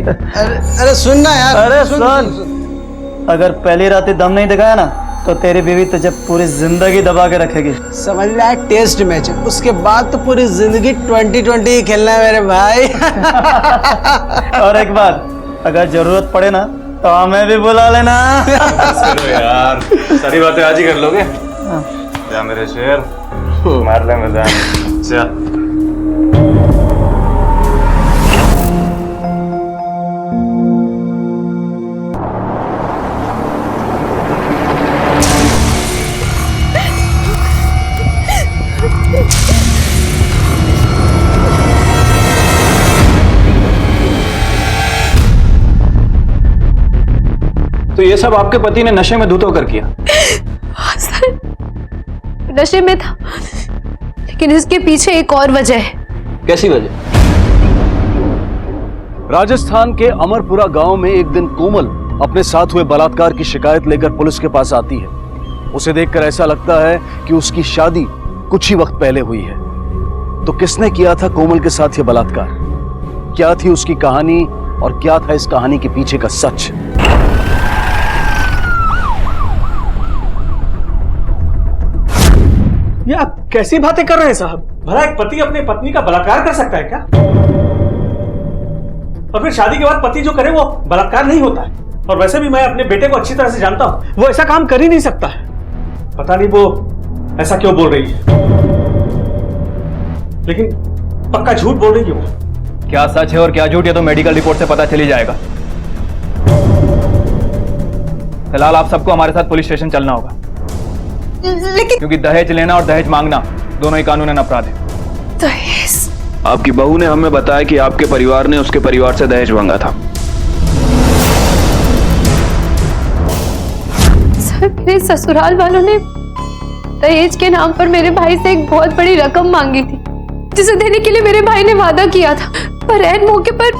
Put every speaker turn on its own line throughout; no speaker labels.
अरे सुन ना यार।
अरे सुन, अगर पहली रात ही दम नहीं दिखाया ना तो तेरी बीवी तुझे पूरी जिंदगी दबा के रखेगी।
समझ लिया, टेस्ट मैच है, उसके बाद तो पूरी जिंदगी 2020 ही खेलना है मेरे भाई।
और एक बात, अगर जरूरत पड़े ना तो हमें भी बुला लेना।
चलो यार, सारी बातें आज ही कर लोगे? जा मेरे शेर, मार ले मजा। चल
तो ये सब आपके पति ने नशे में धुत होकर किया?
हाँ सर, नशे में था, लेकिन इसके पीछे एक और वजह है।
कैसी वजह?
राजस्थान के अमरपुरा गांव में एक दिन कोमल अपने साथ हुए बलात्कार की शिकायत लेकर पुलिस के पास आती है। उसे देखकर ऐसा लगता है कि उसकी शादी कुछ ही वक्त पहले हुई है। तो किसने किया था कोमल के साथ ये बलात्कार? क्या थी उसकी कहानी और क्या था इस कहानी के पीछे का सच?
ये आप कैसी बातें कर रहे हैं साहब? भला एक पति अपनी पत्नी का बलात्कार कर सकता है क्या? और फिर शादी के बाद पति जो करे वो बलात्कार नहीं होता है। और वैसे भी मैं अपने बेटे को अच्छी तरह से जानता हूं, वो ऐसा काम कर ही नहीं सकता है। पता नहीं वो ऐसा क्यों बोल रही है, लेकिन पक्का झूठ बोल रही है वो।
क्या सच है और क्या झूठ, ये तो मेडिकल रिपोर्ट से पता चली जाएगा। फिलहाल आप सबको हमारे साथ पुलिस स्टेशन चलना होगा,
लेकिन
क्योंकि दहेज लेना और दहेज मांगना दोनों ही कानूनन अपराध है।
दहेज?
आपकी बहू ने हमें बताया कि आपके परिवार ने उसके परिवार से दहेज मांगा था।
सर, मेरे ससुराल वालों ने दहेज के नाम पर मेरे भाई से एक बहुत बड़ी रकम मांगी थी, जिसे देने के लिए मेरे भाई ने वादा किया था, पर ऐन मौके पर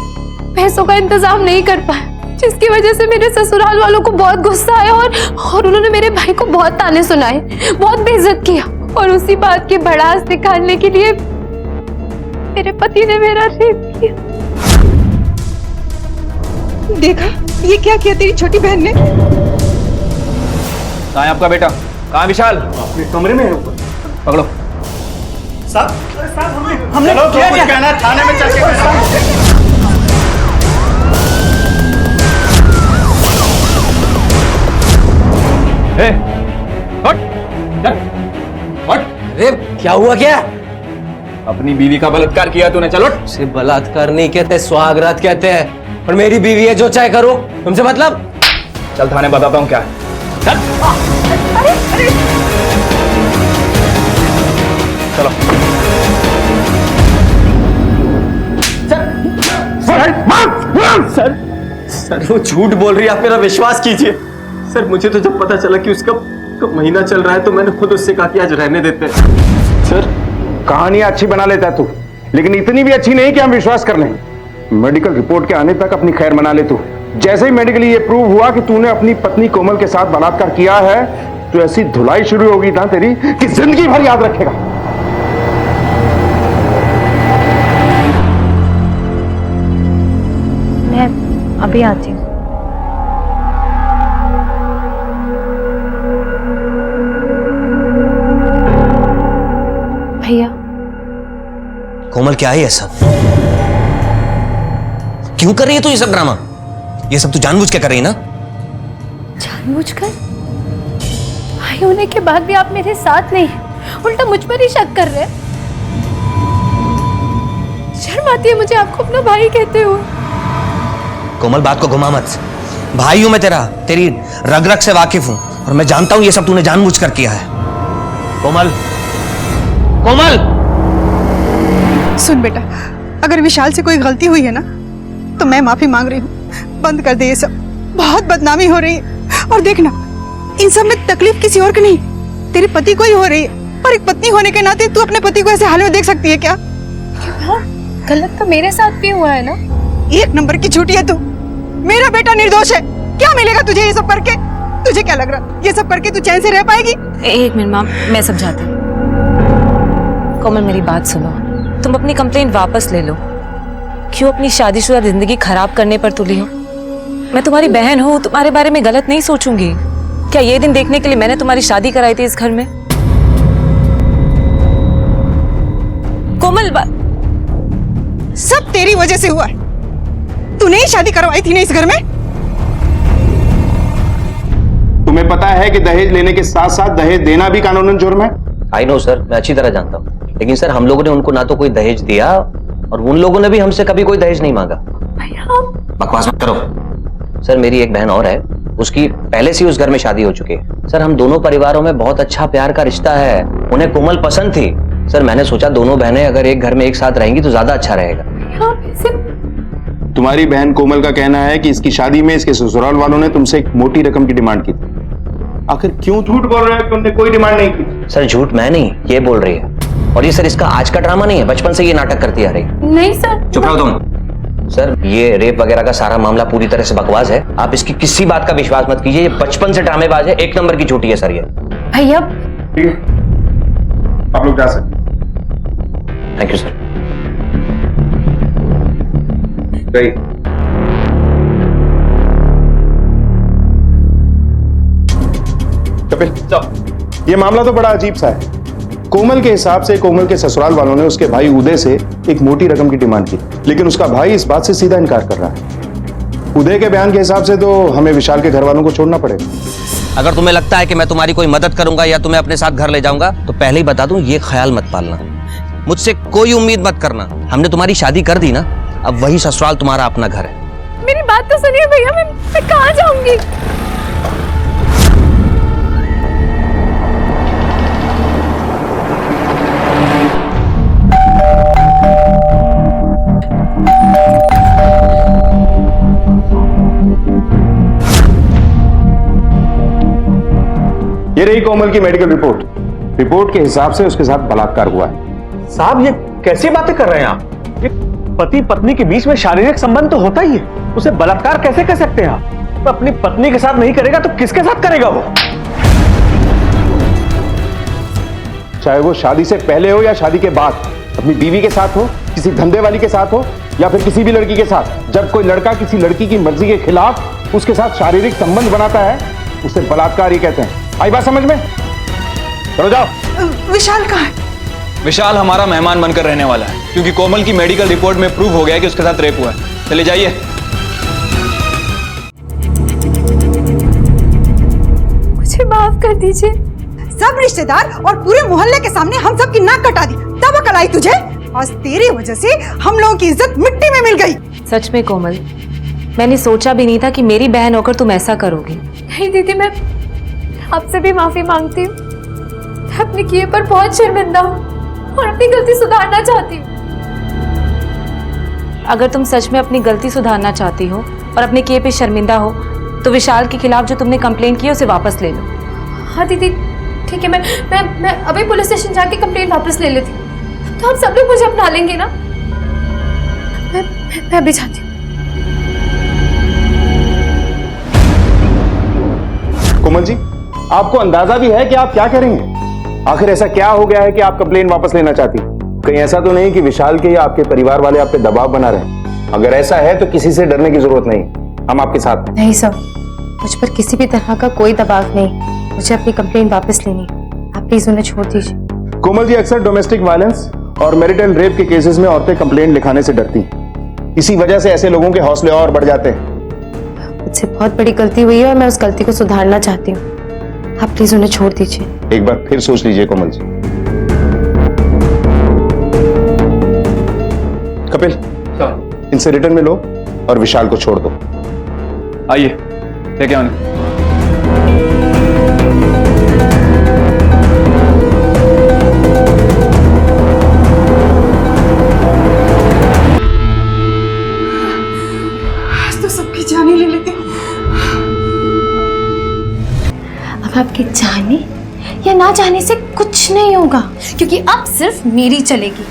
पैसों का इंतजाम नहीं कर पाया, जिसकी वजह से मेरे ससुराल वालों को बहुत गुस्सा आया और उन्होंने मेरे भाई को बहुत ताने सुनाए, बहुत बेइज्जत किया। और उसी बात की भड़ास दिखाने के लिए मेरे पति ने मेरा रेप किया।
देखा ये क्या किया तेरी छोटी बहन ने?
कहाँ है आपका बेटा? कहाँ विशाल?
अपने कमरे में है ऊपर।
पकड़ो।
साहब हमने किया क्या?
कहना थाने में चल के
अरे क्या हुआ क्या?
अपनी बीवी का बलात्कार किया तूने, चलो।
उसे बलात्कार नहीं कहते, सुहागरात कहते हैं। और मेरी बीवी है, जो चाहे करो, तुमसे मतलब?
चल थाने बताता हूँ क्या है। चल। चलो।
सर वो झूठ बोल रही है, आप मेरा विश्वास कीजिए।
सर मुझे तो जब पता चला कि उसका महीना चल रहा है तो मैंने खुद उससे कहा कि आज रहने देते हैं।
सर कहानियां अच्छी बना लेता है तू, लेकिन इतनी भी अच्छी नहीं कि हम विश्वास कर लें। मेडिकल रिपोर्ट के आने तक अपनी खैर मना ले तू। जैसे ही मेडिकली ये प्रूव हुआ कि तूने अपनी पत्नी कोमल के साथ बलात्कार किया है, तो ऐसी धुलाई शुरू होगी ना तेरी कि जिंदगी भर याद रखेगा।
मैं अभी आती हूँ। भैया।
कोमल क्या है ये सब? क्यों कर रही है तू ये सब ड्रामा? ये सब तू जानबूझ के कर रही है ना?
जानबूझकर? भाई होने के बाद भी आप मेरे साथ नहीं, उल्टा मुझ पर ही शक कर रहे हैं। शर्म आती है मुझे आपको अपना भाई कहते हुए।
कोमल बात को घुमा मत। भाई हूं मैं तेरा, तेरी रग रग से वाकिफ हूं, और मैं जानता हूं ये सब तूने जानबूझ कर किया है। कोमल, कोमल!
सुन बेटा, अगर विशाल से कोई गलती हुई है ना तो मैं माफी मांग रही हूँ। बंद कर दे ये सब, बहुत बदनामी हो रही है। और देखना, इन सब में तकलीफ किसी और की नहीं, तेरे पति को ही हो रही है। और एक पत्नी होने के नाते तू अपने पति को ऐसे हाल में देख सकती है क्या?
गलत तो मेरे साथ भी हुआ है ना।
एक नंबर की झूठी है तू। मेरा बेटा निर्दोष है। क्या मिलेगा तुझे ये सब करके? तुझे क्या लग रहा ये सब करके तू चैन से रह पाएगी?
एक मिनट माँ, मैं समझाती हूँ। कोमल मेरी बात सुनो, तुम अपनी कंप्लेंट वापस ले लो। क्यों अपनी शादीशुदा जिंदगी खराब करने पर तुली हो? मैं तुम्हारी बहन हूँ, तुम्हारे बारे में गलत नहीं सोचूंगी। क्या ये दिन देखने के लिए मैंने तुम्हारी शादी कराई थी इस घर में? कोमल,
सब तेरी वजह से हुआ है। तूने ही शादी करवाई थी ना इस घर में।
तुम्हें पता है कि दहेज लेने के साथ साथ दहेज देना भी कानूनन जुर्म है?
आई नो सर, मैं अच्छी तरह जानता हूँ, लेकिन सर हम लोगों ने उनको ना तो कोई दहेज दिया और उन लोगों ने भी हमसे कभी कोई दहेज नहीं मांगा। बकवास मत करो सर। मेरी एक बहन और है, उसकी पहले से उस घर में शादी हो चुकी है। सर हम दोनों परिवारों में बहुत अच्छा प्यार का रिश्ता है। उन्हें कोमल पसंद थी। सर मैंने सोचा दोनों बहनें अगर एक घर में एक साथ रहेंगी तो ज्यादा अच्छा रहेगा।
तुम्हारी बहन कोमल का कहना है कि इसकी शादी में इसके ससुराल वालों ने तुमसे एक मोटी रकम की डिमांड की थी। आखिर क्यों झूठ बोल रहे हो कि उन्होंने कोई डिमांड नहीं की?
सर झूठ मैं नहीं, ये बोल रही है। और ये सर इसका आज का ड्रामा नहीं है, बचपन से ये नाटक करती आ रही।
नहीं सर।
चुप रहो तुम। सर ये रेप वगैरह का सारा मामला पूरी तरह से बकवास है। आप इसकी किसी बात का विश्वास मत कीजिए। ये बचपन से ड्रामेबाज है, एक नंबर की झूठी है सर ये।
भैया
ठीक है, आप लोग जा सकते।
Thank you sir.
गई। कपिल, ये मामला तो बड़ा अजीब सा है। कोमल के हिसाब से कोमल के ससुराल वालों ने उसके भाई उदय से एक मोटी रकम की डिमांड की, लेकिन उसका भाई इस बात से सीधा इनकार कर रहा है। उदय के बयान के हिसाब से तो हमें विशाल के घर वालों को छोड़ना पड़ेगा।
अगर तुम्हें लगता है कि मैं तुम्हारी कोई मदद करूंगा या तुम्हें अपने साथ घर ले जाऊंगा तो पहले ही बता दूं, ये ख्याल मत पालना। मुझसे कोई उम्मीद मत करना। हमने तुम्हारी शादी कर दी ना, अब वही ससुराल तुम्हारा अपना घर है।
मेरी बात तो सुनिए भैया, मैं कहाँ जाऊंगी?
ये रही कोमल की मेडिकल रिपोर्ट। रिपोर्ट के हिसाब से उसके साथ बलात्कार हुआ है।
साहब ये कैसी बातें कर रहे हैं आप? एक पति पत्नी के बीच में शारीरिक संबंध तो होता ही है, उसे बलात्कार कैसे कर सकते हैं आप? तो अपनी पत्नी के साथ नहीं करेगा तो किसके साथ करेगा वो?
चाहे वो शादी से पहले हो या शादी के बाद, अपनी बीवी के साथ हो, किसी धंधे वाली के साथ हो या फिर किसी भी लड़की के साथ, जब कोई लड़का किसी लड़की की मर्जी के खिलाफ उसके साथ शारीरिक संबंध बनाता है उसे बलात्कार ही कहते हैं। आई बात समझ में? चलो जाओ।
विशाल कहाँ है?
विशाल हमारा मेहमान बनकर रहने वाला है, क्योंकि कोमल की मेडिकल रिपोर्ट में प्रूव हो गया है कि उसके साथ रेप हुआ है। चले जाइए।
मुझे माफ कर दीजिए।
सब रिश्तेदार और पूरे मोहल्ले के सामने हम सब की नाक कटा दी, तब अकल आई तुझे? आज तेरी वजह से हम लोगों की इज्जत मिट्टी में मिल गई।
सच में कोमल, मैंने सोचा भी नहीं था कि मेरी बहन होकर तुम ऐसा करोगी।
नहीं दीदी, मैं आपसे भी माफी मांगती हूँ। मैं अपने किए पर बहुत शर्मिंदा हूँ और अपनी गलती सुधारना चाहती हूँ।
अगर तुम सच में अपनी गलती सुधारना चाहती हो और अपने किए पे शर्मिंदा हो तो विशाल के खिलाफ जो तुमने कंप्लेंट की है उसे वापस ले लो।
हाँ दीदी ठीक है, मैं अभी पुलिस स्टेशन जाके कंप्लेंट वापस ले लेती हूँ, तो आप सब लोग मुझे अपना लेंगे ना? मैं अभी जाती हूँ।
कोमल जी, आपको अंदाजा भी है कि आप क्या करेंगे? आखिर ऐसा क्या हो गया है कि आप कंप्लेन वापस लेना चाहती? कहीं ऐसा तो नहीं कि विशाल के या आपके परिवार वाले आप पे दबाव बना रहे हैं? अगर ऐसा है तो किसी से डरने की जरूरत नहीं, हम आपके साथ हैं।
नहीं सर, मुझ पर किसी भी तरह का कोई दबाव नहीं। मुझे अपनी कंप्लेंट वापस लेनी, आप प्लीज उन्हें छोड़ दीजिए।
कोमल जी, अक्सर डोमेस्टिक वायलेंस और मैरिटल रेप के केसेस में औरतें कंप्लेंट लिखाने से डरती हैं। इसी वजह से ऐसे लोगों के हौसले और बढ़ जाते हैं।
मुझसे बहुत बड़ी गलती हुई है और मैं उस गलती को सुधारना चाहती हूँ। आप प्लीज उन्हें छोड़ दीजिए।
एक बार फिर सोच लीजिए कोमल जी। कपिल, इनसे रिटर्न में लो और विशाल को छोड़ दो।
आइए लेके आने।
तो सबकी जाने ले लेते।
अब आपके जाने या ना जाने से कुछ नहीं होगा, क्योंकि अब सिर्फ मेरी चलेगी।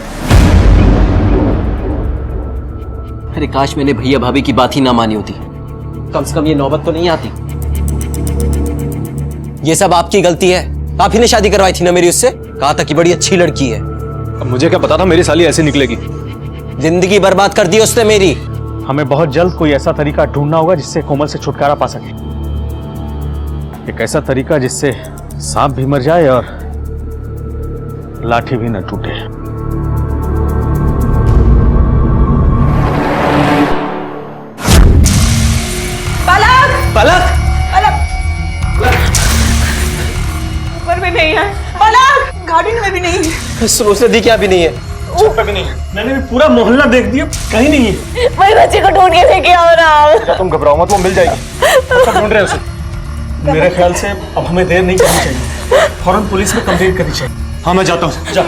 अरे काश मैंने भैया भाभी की बात ही ना मानी होती, कम से कम ये नौबत तो नहीं आती। ये सब आपकी गलती है, आप ही ने शादी करवाई थी ना मेरी उससे। कहा था कि बड़ी अच्छी लड़की है।
अब मुझे क्या पता था मेरी साली ऐसे निकलेगी।
जिंदगी बर्बाद कर दी उसने मेरी।
हमें बहुत जल्द कोई ऐसा तरीका ढूंढना होगा जिससे कोमल से छुटकारा पा सके। एक ऐसा तरीका जिससे सांप भी मर जाए और लाठी भी न टूटे।
पलक
पलक
ऊपर में नहीं है, पलक गार्डन में भी नहीं है,
उसने दी क्या भी नहीं है,
ऊपर भी नहीं है। मैंने भी पूरा मोहल्ला देख दिया, कहीं नहीं है।
वही बच्चे को ढूंढ के लेके आओ ना।
तुम घबराओ मत, वो मिल जाएगी। तो ढूंढ रहे हैं उसे। मेरे ख्याल से अब हमें देर नहीं करनी चाहिए, फौरन पुलिस में कंप्लेंट करनी चाहिए। हाँ मैं जाता हूँ। जा।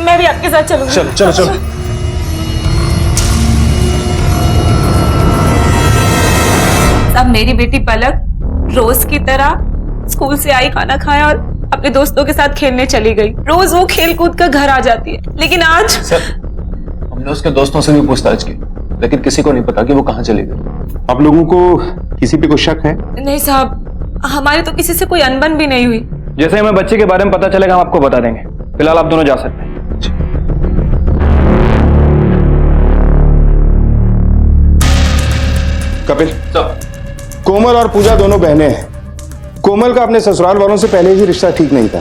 मैं भी आपके साथ चलूंगी।
चलो चलो चलो।
अब मेरी बेटी पलक रोज की तरह स्कूल से आई, खाना खाया और अपने दोस्तों के साथ खेलने चली गई। रोज वो खेल कूद कर घर आ जाती है, लेकिन आज
सर हमने उसके दोस्तों से भी पूछताछ की, लेकिन किसी को नहीं पता कि वो कहाँ चली गई।
आप लोगों को किसी पे कोई शक है?
नहीं साहब, हमारे तो किसी से कोई अनबन भी नहीं हुई।
जैसे हमें बच्चे के बारे में पता चलेगा हम आपको बता देंगे। फिलहाल आप दोनों जा सकते हैं।
कपिल, कोमल और पूजा दोनों बहनें हैं। कोमल का अपने ससुराल वालों से पहले ही रिश्ता ठीक नहीं था।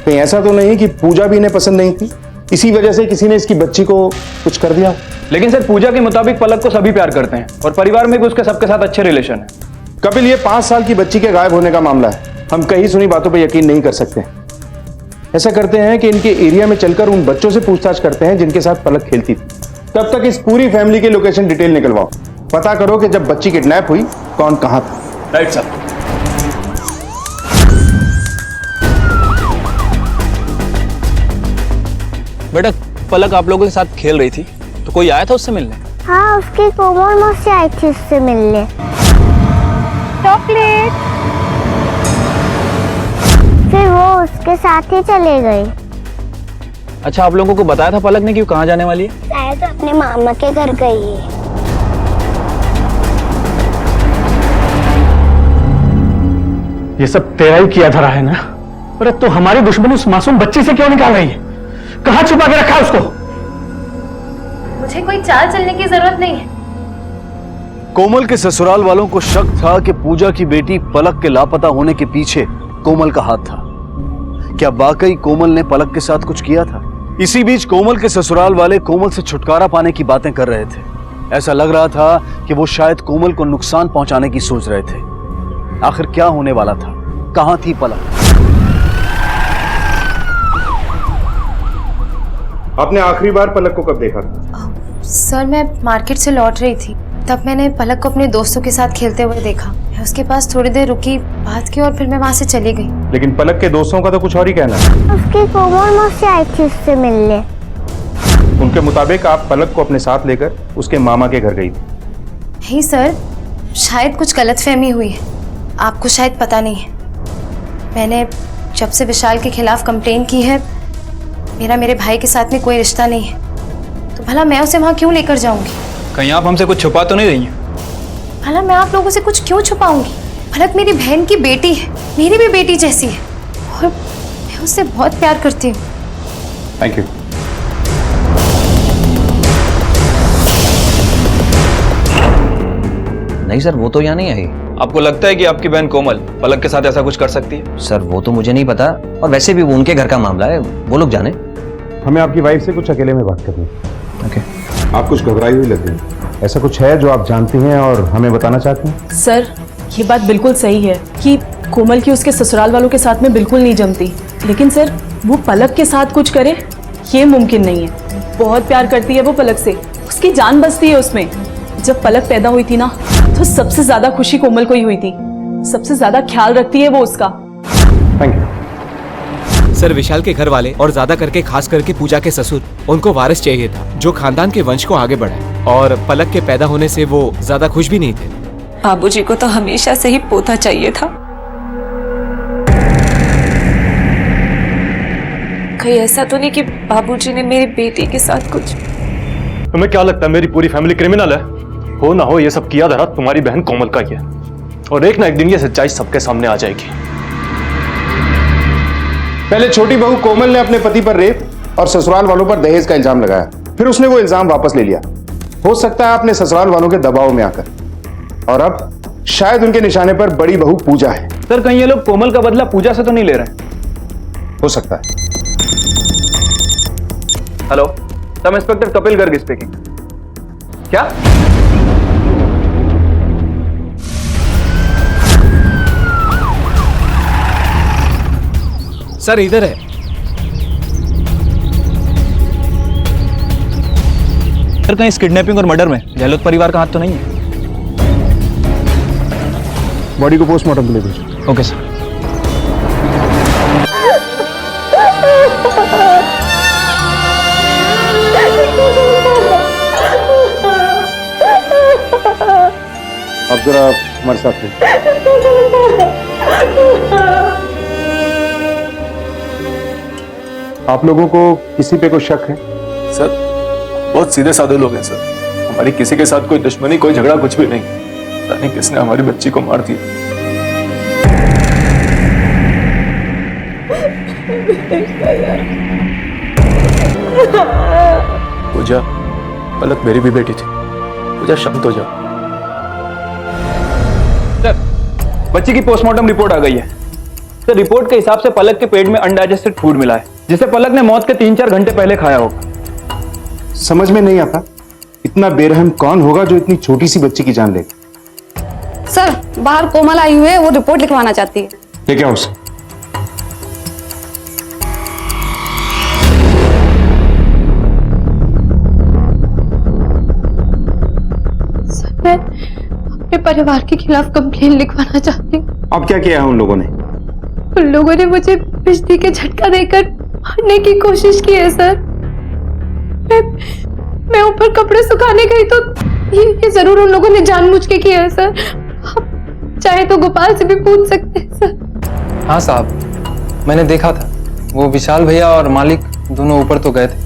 कहीं ऐसा तो नहीं कि पूजा भी इन्हें पसंद नहीं थी, इसी वजह से किसी ने इसकी बच्ची को कुछ कर दिया?
लेकिन सर पूजा के मुताबिक पलक को सभी प्यार करते हैं और परिवार में भी उसके सबके साथ अच्छे रिलेशन है।
कपिल, ये 5 साल की बच्ची के गायब होने का मामला है। हम कहीं सुनी बातों पर यकीन नहीं कर सकते। ऐसा करते हैं कि इनके एरिया में चलकर उन बच्चों से पूछताछ करते हैं जिनके साथ पलक खेलती थी। तब तक इस पूरी फैमिली की लोकेशन डिटेल निकलवाओ, पता करो कि जब बच्ची किडनैप हुई कौन कहां था।
Right sir.
बेटा पलक आप लोगों के साथ खेल रही थी तो कोई आया था उससे मिलने?
हाँ, उसकी कोमल मौसी आई थी उससे मिलने। चॉकलेट। फिर वो उसके साथ ही चले गई।
अच्छा, आप लोगों को बताया था पलक ने कि वो कहाँ जाने वाली है?
शायद अपने मामा के घर गई है।
ये सब तेरा ही किया धरा है ना? अरे तो हमारी दुश्मनी उस मासूम बच्चे से क्यों निकाल रही है? कहाँ छुपा के रखा है उसको?
मुझे कोई चाल चलने की जरूरत नहीं है।
कोमल के ससुराल वालों को शक था कि पूजा की बेटी पलक के लापता होने के पीछे कोमल का हाथ था। क्या वाकई कोमल ने पलक के साथ कुछ किया था? इसी बीच कोमल के ससुराल वाले कोमल से छुटकारा पाने की बातें कर रहे थे। ऐसा लग रहा था कि वो शायद कोमल को नुकसान पहुंचाने की सोच रहे थे। आखिर क्या होने वाला था? कहां थी पलक?
आपने आखिरी बार पलक को कब देखा था?
सर मैं मार्केट से लौट रही थी, तब मैंने पलक को अपने दोस्तों के साथ खेलते हुए देखा। मैं उसके पास थोड़ी देर रुकी, बात की और फिर मैं वहां से चली गई।
लेकिन पलक के दोस्तों का तो कुछ और ही कहना है।
उसकी कोमल मौसी आई थी उससे मिलने।
उनके मुताबिक आप पलक को अपने साथ लेकर उसके मामा के घर गई थी।
नहीं सर, शायद कुछ गलतफहमी हुई है, आपको शायद पता नहीं है। मैंने जब से विशाल के खिलाफ कंप्लेन की है, मेरा मेरे भाई के साथ में कोई रिश्ता नहीं है, तो भला मैं उसे वहां क्यों लेकर जाऊंगी?
कहीं आप हमसे कुछ छुपा तो नहीं रही हैं?
भला मैं आप लोगों से कुछ क्यों छुपाऊंगी? पलक मेरी बहन की बेटी है, मेरी भी बेटी जैसी है, और मैं उससे बहुत प्यार करती हूँ।
Thank you.
नहीं सर, वो तो यहाँ नहीं आई।
आपको लगता है कि आपकी बहन कोमल पलक के साथ ऐसा कुछ कर सकती है?
सर वो तो मुझे नहीं पता, और वैसे भी वो उनके घर का मामला है, वो लोग जाने।
हमें आपकी वाइफ से कुछ अकेले में बात करनी है।
ओके।
आप कुछ घबराई हुई लग रही। ऐसा कुछ है जो आप जानती हैं और हमें बताना चाहती हैं?
सर ये बात बिल्कुल सही है कि कोमल की उसके ससुराल वालों के साथ में बिल्कुल नहीं जमती, लेकिन सर वो पलक के साथ कुछ करे ये मुमकिन नहीं है। बहुत प्यार करती है वो पलक से, उसकी जान बसती है उसमें। जब पलक पैदा हुई थी ना, तो सबसे ज्यादा खुशी कोमल को ही हुई थी, सबसे ज्यादा ख्याल रखती है वो उसका।
Thank you.
सर विशाल के घर वाले और ज्यादा करके खास करके पूजा के ससुर, उनको वारिस चाहिए था जो खानदान के वंश को आगे बढ़ाए, और पलक के पैदा होने से वो ज्यादा खुश भी नहीं थे।
बाबूजी को तो हमेशा से ही पोता चाहिए था। कहीं ऐसा तो नहीं कि बाबूजी ने मेरी बेटी के साथ कुछ?
तुम्हें क्या लगता है मेरी पूरी फैमिली क्रिमिनल है? हो ना हो ये सब किया धरा तुम्हारी बहन कोमल का ही है, और एक ना एक दिन ये सच्चाई सबके सामने आ जाएगी।
पहले छोटी बहू कोमल ने अपने पति पर रेप और ससुराल वालों पर दहेज का इल्जाम लगाया, फिर उसने वो इल्जाम वापस ले लिया। हो सकता है अपने ससुराल वालों के दबाव में आकर, और अब शायद उनके निशाने पर बड़ी बहू पूजा है।
सर कहीं ये लोग कोमल का बदला पूजा से तो नहीं ले रहे?
हो सकता है।
Hello, sub inspector Kapil Garg speaking. क्या?
सर इधर है।
सर कहीं इस किडनैपिंग और मर्डर में गहलोत परिवार का हाथ तो नहीं है?
बॉडी को पोस्टमार्टम के लिए भेजो।
Okay sir.
अब जरा हमारे साथ रहिए। आप लोगों को किसी पे कोई शक है?
सर बहुत सीधे साधे लोग हैं सर, हमारी किसी के साथ कोई दुश्मनी, कोई झगड़ा कुछ भी नहीं। पता नहीं किसने हमारी बच्ची को मार दिया। पूजा, पलक मेरी भी बेटी थी। पूजा शांत हो जाओ।
सर बच्ची की पोस्टमार्टम रिपोर्ट आ गई है। सर रिपोर्ट के हिसाब से पलक के पेट में अनडाइजेस्टेड फूड मिला है, जिसे पलक ने मौत के 3-4 घंटे पहले खाया होगा।
समझ में नहीं आता, इतना बेरहम कौन होगा जो इतनी छोटी सी बच्ची की जान लेगा।
सर बाहर कोमल आई हुई है, वो रिपोर्ट लिखवाना चाहती है।
ये क्या उसे?
मैं अपने परिवार के खिलाफ कंप्लेन लिखवाना चाहती हूँ।
अब क्या किया है उन लोगों ने?
उन लोगों ने मुझे बिजली के झटका देकर मारने की कोशिश की है सर। मैं ऊपर कपड़े सुखाने गई तो ये जरूर उन लोगों ने जानबूझ के किया है सर। आप चाहे तो गोपाल से भी पूछ सकते हैं सर।
हाँ साहब, मैंने देखा था, वो विशाल भैया और मालिक दोनों ऊपर तो गए थे।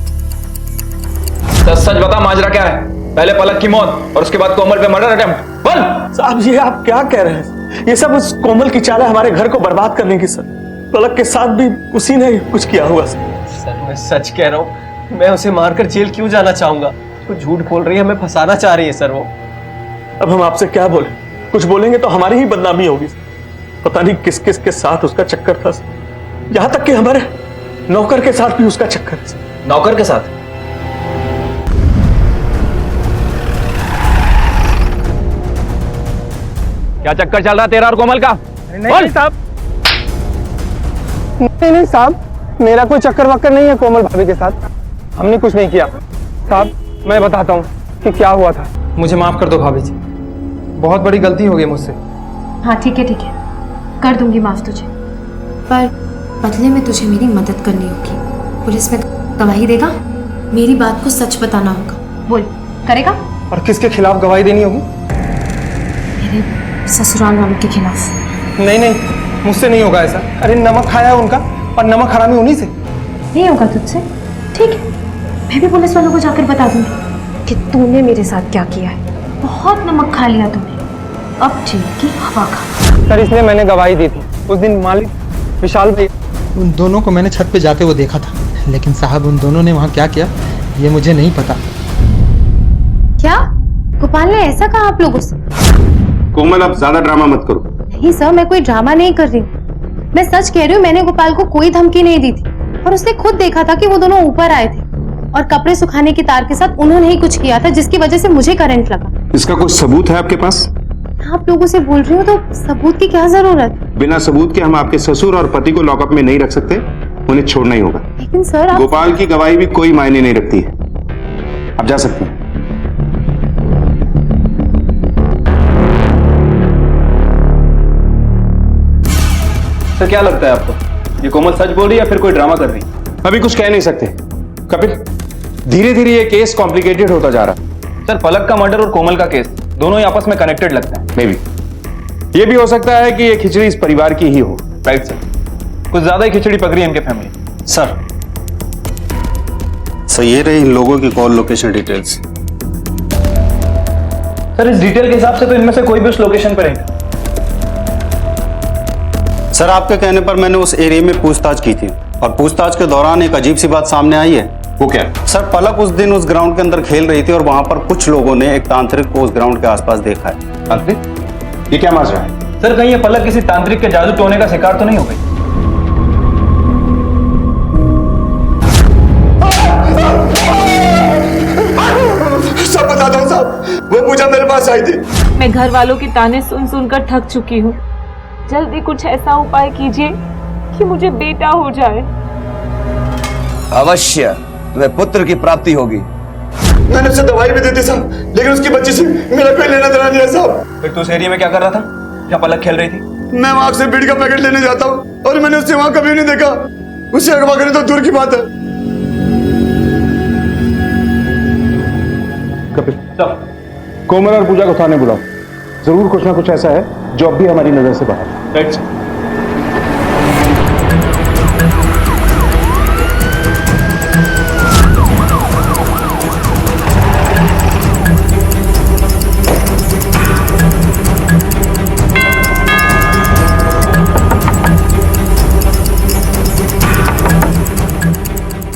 सच बता माजरा क्या है? पहले पलक की मौत और उसके बाद कोमल पे मर्डर अटेम्प्ट। बोल।
साहब ये आप क्या कह रहे हैं? ये सब उस कोमल की चाल है हमारे घर को बर्बाद करने की सर। पलक के साथ भी उसी ने कुछ किया हुआ
सर। मैं सच कह रहा हूँ, मैं उसे मारकर जेल क्यों जाना चाहूंगा? वो झूठ बोल रही है, हमें फंसाना चाह रही है सर वो।
अब हम आपसे क्या बोले? कुछ बोलेंगे तो हमारी ही बदनामी होगी। पता नहीं किस किस के साथ उसका चक्कर था, यहां तक कि हमारे नौकर के साथ भी उसका चक्कर है।
नौकर के साथ? क्या चक्कर चल रहा तेरा और कोमल का?
नहीं साहब, नहीं साहब, मेरा कोई चक्कर वक्कर नहीं है कोमल भाभी के साथ। हमने कुछ नहीं किया साहब। मैं बताता हूँ कि क्या हुआ था।
मुझे माफ कर दो भाभी जी, बहुत बड़ी गलती हो गई मुझसे।
हाँ ठीक है, कर दूंगी माफ तुझे, पर बदले में तुझे मेरी मदद करनी होगी। पुलिस में गवाही देगा, मेरी बात को सच बताना होगा। बोल, करेगा?
और किसके खिलाफ गवाही देनी होगी?
मेरे ससुराल वालों के खिलाफ।
नहीं, मुझसे नहीं होगा ऐसा। अरे नमक खाया है उनका, और नमक हरामी उन्हीं से।
नहीं होगा तुझसे? ठीक है, मैं भी पुलिस वालों को जाकर बता दूंगी कि तूने मेरे साथ क्या किया है। बहुत नमक खा लिया तूने, अब जेल की हवा खा।
सर इसलिए मैंने गवाही दी थी। उस दिन मालिक विशाल भैया,
उन दोनों को मैंने छत पे जाते हुए देखा था, लेकिन साहब उन दोनों ने वहाँ क्या किया ये मुझे नहीं पता।
क्या गोपाल ने ऐसा कहा आप लोगों से?
कोमल अब ज्यादा ड्रामा मत करो।
नहीं सर, मैं कोई ड्रामा नहीं कर रही हूँ, मैं सच कह रही हूँ। मैंने गोपाल को कोई धमकी नहीं दी थी, और उसने खुद देखा था कि वो दोनों ऊपर आए थे और कपड़े सुखाने की तार के साथ उन्होंने ही कुछ किया था, जिसकी वजह से मुझे करंट लगा।
इसका कोई सबूत है आपके पास?
आप लोगों से बोल रही हूँ तो सबूत की क्या जरूरत?
बिना सबूत के हम आपके ससुर और पति को लॉकअप में नहीं रख सकते, उन्हें छोड़ना ही होगा।
लेकिन सर आप...
गोपाल की गवाही भी कोई मायने नहीं रखती है, आप जा सकते हैं।
सर क्या लगता है आपको, ये कोमल सच बोल रही है या फिर कोई ड्रामा कर रही है?
अभी कुछ कह नहीं सकते कपिल, धीरे धीरे ये केस कॉम्प्लिकेटेड होता जा रहा है।
सर पलक का मर्डर और कोमल का केस दोनों ही आपस में कनेक्टेड लगते हैं।
मे बी ये भी हो सकता है कि ये खिचड़ी इस परिवार की ही हो।
राइट सर, कुछ ज्यादा ही खिचड़ी पक रही है इनके फैमिली।
सर ये रही इन लोगों की कॉल लोकेशन डिटेल्स।
सर इस डिटेल के हिसाब से तो इनमें से कोई भी उस लोकेशन पर रहेगा।
सर आपके कहने पर मैंने उस एरिया में पूछताछ की थी, और पूछताछ के दौरान एक अजीब सी बात सामने आई है वो क्या? सर पलक उस दिन उस ग्राउंड के अंदर खेल रही थी और वहां पर कुछ लोगों ने एक तांत्रिक को उस ग्राउंड के आसपास देखा है।
तांत्रिक? ये क्या माजरा है?
सर कहीं ये पलक किसी तांत्रिक के जादू टोने का शिकार तो नहीं हो गई?
सब बता दो साहब, वो पूजा मेरे पास आई थी।
मैं घर वालों की ताने सुन सुनकर थक चुकी हूँ। जल्दी कुछ ऐसा उपाय कीजिए कि मुझे बेटा हो जाए।
अवश्य तुम्हें पुत्र की प्राप्ति होगी।
मैंने उसे दवाई भी दी थी साहब, लेकिन उसकी बच्ची से मेरा कोई लेना देना नहीं है साहब।
फिर तू उस एरिया में क्या कर रहा था जहाँ पलक खेल रही थी?
मैं वहां से बीड़ी का पैकेट लेने जाता हूँ और मैंने उससे वहां कभी नहीं देखा। उसे अगवा करे तो दूर की बात है।
कपिल, कोमल और पूजा को थाने बुलाओ। जरूर कुछ ना कुछ ऐसा है जो अब भी हमारी नजर से बाहर है।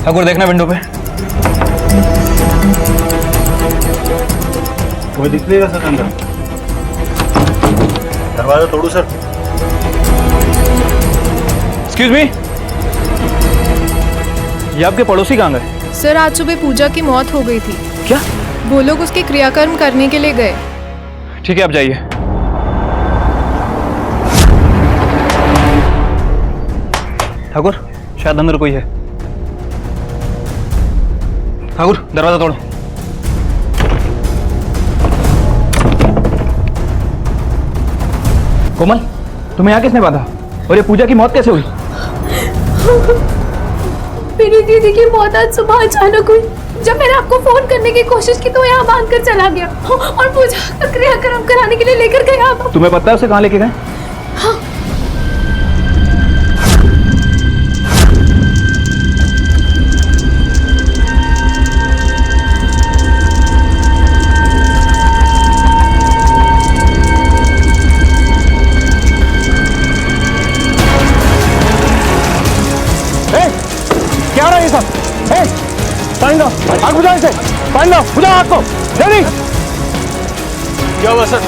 ठाकुर देखना विंडो पे।
कोई दिख नहीं रहा सर अंदर। दरवाजा तोड़ू सर।
एक्सक्यूज मी, ये आपके पड़ोसी कहाँ गए?
सर आज सुबह पूजा की मौत हो गई थी।
क्या?
वो लोग उसके क्रियाकर्म करने के लिए गए।
ठीक है आप जाइए। ठाकुर शायद अंदर कोई है। ठाकुर दरवाजा तोड़ो। कोमल तुम्हें यहाँ किसने बांधा और ये पूजा की मौत कैसे हुई?
मेरी दीदी की मौत आज सुबह अचानक हुई। जब मैंने आपको फोन करने की कोशिश की तो यहाँ बांध कर चला गया और पूजा का क्रियाक्रम कराने के लिए लेकर गया आप।
तुम्हें पता है उसे कहाँ लेके गए?
हाँ।
क्या रहा है ये सब? पानी लो, आग बुझाओ इसे। पानी लो, बुझाओ आग को, जल्दी।
क्या हुआ सर?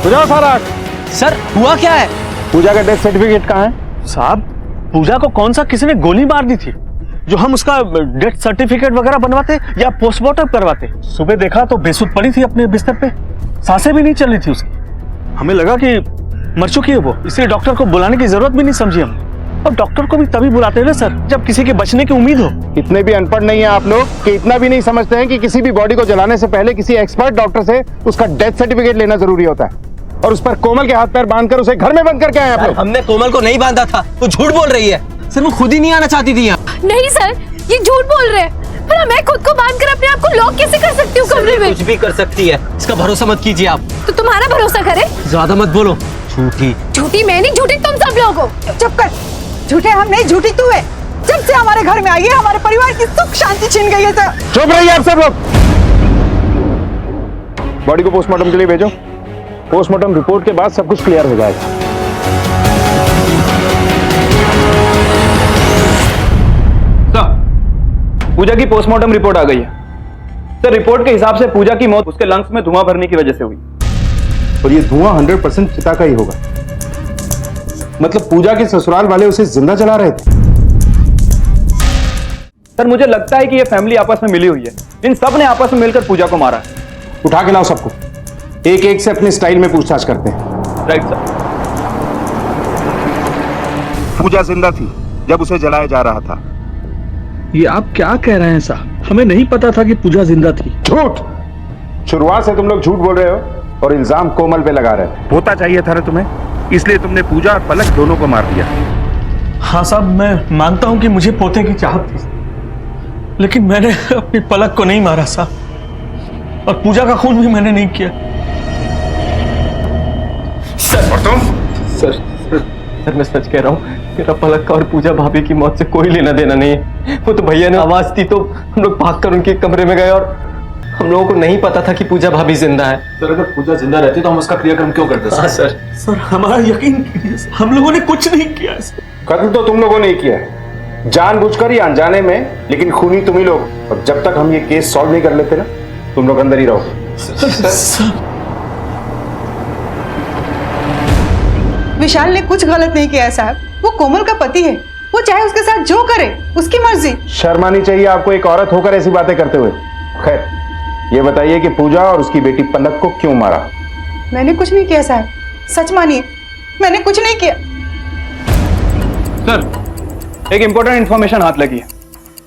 बुझाओ सारा आग।
सर हुआ क्या है?
पूजा का डेथ सर्टिफिकेट कहाँ है?
साहब पूजा को कौन सा किसी ने गोली मार दी थी जो हम उसका डेथ सर्टिफिकेट वगैरह बनवाते या पोस्टमार्टम करवाते? सुबह देखा तो बेसुध पड़ी थी अपने बिस्तर पे, सांसें भी नहीं चल रही थी उसकी। हमें लगा कि मर चुकी है वो, इसलिए डॉक्टर को बुलाने की जरूरत भी नहीं समझी हमने। और डॉक्टर को भी तभी बुलाते हैं ना सर जब किसी के बचने की उम्मीद हो।
इतने भी अनपढ़ नहीं है आप लोग कि इतना भी नहीं समझते हैं कि किसी भी बॉडी को जलाने से पहले किसी एक्सपर्ट डॉक्टर से उसका डेथ सर्टिफिकेट लेना जरूरी होता है। और उस पर कोमल के हाथ पैर बांधकर उसे घर में बंद करके आए आप लोग।
हमने कोमल को नहीं बांधा था, वो झूठ बोल रही है सर। वो खुद ही नहीं आना चाहती थी यहाँ।
नहीं सर ये झूठ बोल रहे हैं। पर मैं खुद को बांधकर अपने आप को लॉक कैसे कर सकती हूँ कमरे में?
कुछ भी कर सकती है, इसका भरोसा मत कीजिए आप।
तो तुम्हारा भरोसा करे?
ज्यादा मत बोलो। झूठी
झूठी मैं नहीं, झूठी तुम सब लोग हो।
चुप कर, झूठे हम नहीं झूठी तू है। जब से हमारे घर में आई है हमारे परिवार की सुख शांति छिन गई है सर।
चुप रहिए आप सब लोग। बॉडी को पोस्टमार्टम के लिए भेजो। पोस्टमार्टम रिपोर्ट के बाद सब कुछ क्लियर हो जाएगा।
पूजा की पोस्टमार्टम रिपोर्ट आ गई है सर। रिपोर्ट के हिसाब से पूजा की मौत उसके लंग्स में धुआं भरने की वजह से हुई।
और ये धुआं 100% चिता का ही होगा। मतलब पूजा के ससुराल वाले उसे जिंदा जला रहे थे।
सर मुझे लगता है कि ये फैमिली आपस में मिली हुई है। इन सब ने आपस में मिलकर पूजा को मारा है।
उठा के लाओ सबको, एक एक से अपने स्टाइल में पूछताछ करते हैं।
Right sir.
पूजा जिंदा थी जब उसे जलाया जा रहा था।
ये आप क्या कह रहे हैं साहब? हमें नहीं पता था कि पूजा जिंदा थी।
झूठ! शुरुआत से तुम लोग झूठ बोल रहे हो और इल्जाम कोमल पे लगा रहे थे। होता चाहिए था ना तुम्हें, इसलिए तुमने पूजा और पलक दोनों को मार दिया।
हाँ साहब मैं मानता हूँ कि मुझे पोते की चाहत थी, लेकिन मैंने अपनी पलक को नहीं मारा साहब, और पूजा का खून भी मैंने नहीं किया।
सर और तुम?
सर मैं सच कह रहा हूँ, मेरा पलक का और पूजा भाभी की मौत से कोई लेना देना नहीं है। वो तो भैया ने आवाज दी तो हम लोग भागकर उनके कमरे में गए और हम लोगों को नहीं पता था कि पूजा भाभी जिंदा है।
सर अगर पूजा जिंदा रहती तो हम उसका क्रियाक्रम क्यों करते?
हाँ सर।
सर हमारा यकीन कीजिए, हम लोगों ने कुछ नहीं किया।
कत्ल तो तुम लोगों ने ही किया, जानबूझकर या अनजाने में, लेकिन खूनी तुम ही लोग। और जब तक हम ये केस सॉल्व नहीं कर लेते ना, तुम लोग अंदर ही रहो।
विशाल ने कुछ गलत नहीं किया है साहब, वो कोमल का पति है, वो चाहे उसके साथ जो करे उसकी मर्जी।
शर्म आनी चाहिए आपको एक औरत होकर ऐसी बातें करते हुए। खैर, ये बताइए कि पूजा और उसकी बेटी पलक को क्यों मारा?
मैंने कुछ नहीं किया साहब, सच मानिए मैंने कुछ नहीं किया।
सर, एक इंपॉर्टेंट इन्फॉर्मेशन हाथ लगी है।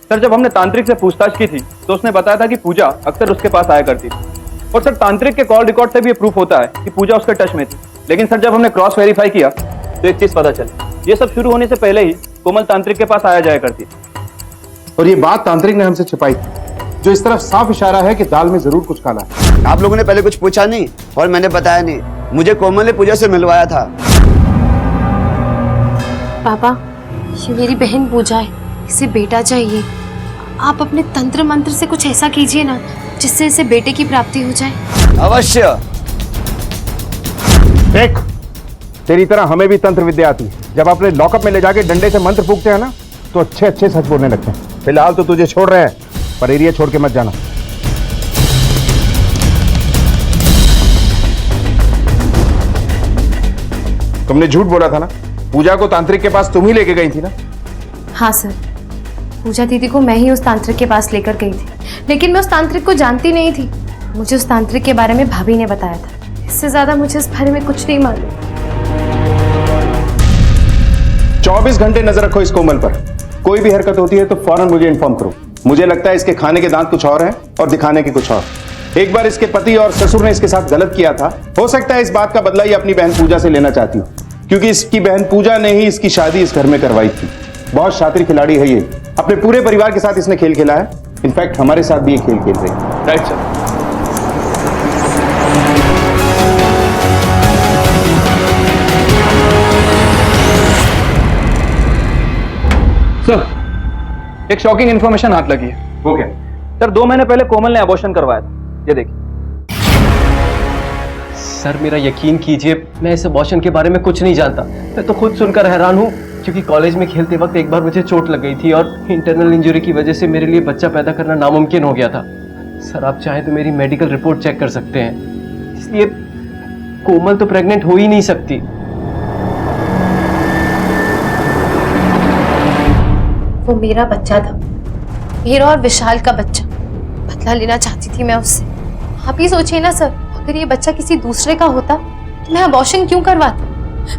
सर, जब हमने तांत्रिक से पूछताछ की थी तो उसने बताया था कि पूजा अक्सर उसके पास आया करती थी। और सर, तांत्रिक के कॉल रिकॉर्ड से भी ये प्रूफ होता है कि पूजा उसके टच में थी। लेकिन सर, जब हमने क्रॉस वेरीफाई किया तो एक चीज पता चली, ये सब शुरू होने से पहले ही कोमल तांत्रिक के पास आया जाया करती थी।
और ये बात तांत्रिक ने हमसे छिपाई थी, जो इस तरफ साफ इशारा है कि दाल में जरूर कुछ काला है।
आप लोगों ने पहले कुछ पूछा नहीं और मैंने बताया नहीं। मुझे कोमल ने पूजा से मिलवाया था।
पापा, ये मेरी बहन पूजा है, इसे बेटा चाहिए। आप अपने तंत्र मंत्र से कुछ ऐसा कीजिए ना जिससे इसे बेटे की प्राप्ति हो जाए।
अवश्य।
देख, तेरी तरह हमें भी तंत्र विद्या आती है। जब अपने लॉकअप में ले जाके डंडे से मंत्र फूकते हैं ना, तो अच्छे अच्छे सच बोलने लगते हैं। फिलहाल तो तुझे छोड़ रहे हैं, पर एरिया छोड़ के मत जाना। तुमने झूठ बोला था ना, पूजा को तांत्रिक के पास तुम ही लेके गई थी ना?
हाँ सर, पूजा दीदी को मैं ही उस तांत्रिक के पास लेकर गई थी, लेकिन मैं उस तांत्रिक को जानती नहीं थी। मुझे उस तांत्रिक के बारे में भाभी ने बताया था। इससे ज्यादा मुझे इस बारे में कुछ नहीं मालूम।
24 घंटे नजर रखो इस कोमल पर। कोई भी हरकत होती है तो फौरन मुझे इन्फॉर्म करो। मुझे लगता है इसके खाने के दांत कुछ और हैं और दिखाने के कुछ और। एक बार इसके पति और ससुर ने इसके साथ गलत किया था। हो सकता है इस बात का बदला ये अपनी बहन पूजा से लेना चाहती हो, क्योंकि इसकी बहन पूजा ने ही इसकी शादी इस घर में करवाई थी। बहुत शातिर खिलाड़ी है ये। अपने पूरे परिवार के साथ इसने खेल खेला है। इनफैक्ट हमारे साथ भी ये खेल खेल रही है।
Right sir. सर, एक शॉकिंग इंफॉर्मेशन हाथ लगी है।
वो क्या?
सर, 2 महीने पहले कोमल ने अबॉर्शन करवाया था। ये देखिए।
सर, मेरा यकीन कीजिए, मैं इस अबॉर्शन के बारे में कुछ नहीं जानता। मैं तो खुद सुनकर हैरान हूँ, क्योंकि कॉलेज में खेलते वक्त एक बार मुझे चोट लग गई थी और इंटरनल इंजरी की वजह से मेरे लिए बच्चा पैदा करना नामुमकिन हो गया था। सर, आप चाहें तो मेरी मेडिकल रिपोर्ट चेक कर सकते हैं। इसलिए कोमल तो प्रेग्नेंट हो ही नहीं सकती।
वो मेरा बच्चा था, मेरा और विशाल का बच्चा। बदला लेना चाहती थी मैं उससे। आप ही सोचिए ना सर, अगर ये बच्चा किसी दूसरे का होता तो मैं अबॉर्शन क्यों करवाती,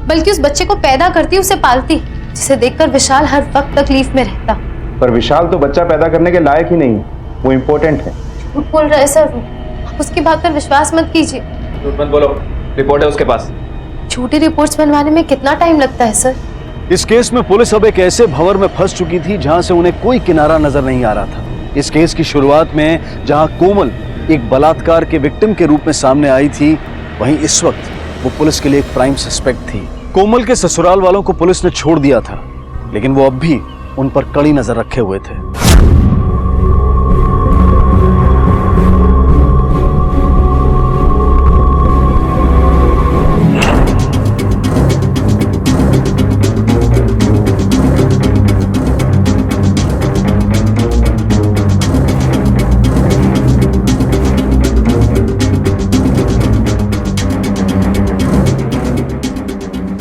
बल्कि उस बच्चे को पैदा करती, उसे पालती, जिसे देखकर विशाल हर वक्त तकलीफ में रहता।
पर विशाल तो बच्चा पैदा करने के लायक ही नहीं है, वो इम्पोर्टेंट है।
झूठ बोल रहा है सर वो, आप उसकी बात पर विश्वास मत कीजिए।
झूठ मत बोलो, रिपोर्ट है उसके पास।
झूठी रिपोर्ट्स बनवाने में कितना टाइम लगता है सर?
इस केस में पुलिस अब एक ऐसे भंवर में फंस चुकी थी जहां से उन्हें कोई किनारा नजर नहीं आ रहा था। इस केस की शुरुआत में जहां कोमल एक बलात्कार के विक्टिम के रूप में सामने आई थी, वहीं इस वक्त वो पुलिस के लिए एक प्राइम सस्पेक्ट थी। कोमल के ससुराल वालों को पुलिस ने छोड़ दिया था, लेकिन वो अब भी उन पर कड़ी नजर रखे हुए थे।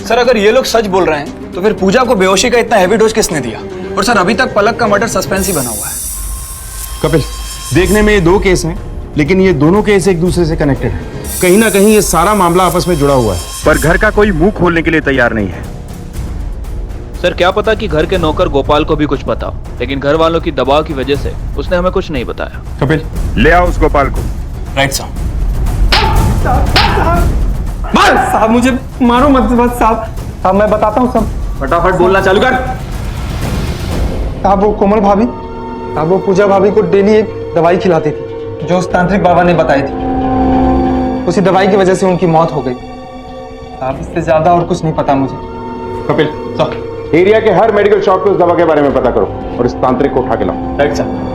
सर, अगर ये लोग सच बोल रहे हैं तो फिर पूजा को बेहोशी का इतना हैवी डोज किसने दिया? और सर, अभी तक पलक का मर्डर सस्पेंस ही बना हुआ है।
कपिल, देखने में ये 2 केस हैं, लेकिन ये दोनों केस एक दूसरे से कनेक्टेड है। कहीं ना कहीं ये सारा मामला आपस में जुड़ा हुआ है, पर घर का कोई मुंह खोलने के लिए तैयार नहीं है।
सर, क्या पता कि घर के नौकर गोपाल को भी कुछ पता हो, लेकिन घर वालों की दबाव की वजह से उसने हमें कुछ नहीं बताया।
कपिल, ले आओ उस गोपाल को।
राइट साहब।
साहब मुझे मारो मत साहब, मैं बताता हूँ सब।
फटाफट बोलना चालू कर।
साहब, वो कोमल भाभी, साहब वो पूजा भाभी को डेली एक दवाई खिलाती थी जो उस तांत्रिक बाबा ने बताई थी। उसी दवाई की वजह से उनकी मौत हो गई। साहब, इससे ज्यादा और कुछ नहीं पता मुझे।
कपिल, साहब एरिया के हर मेडिकल शॉप पे उस दवा के बारे में पता करो और इस तांत्रिक को उठा के लाओ।
राइट साहब।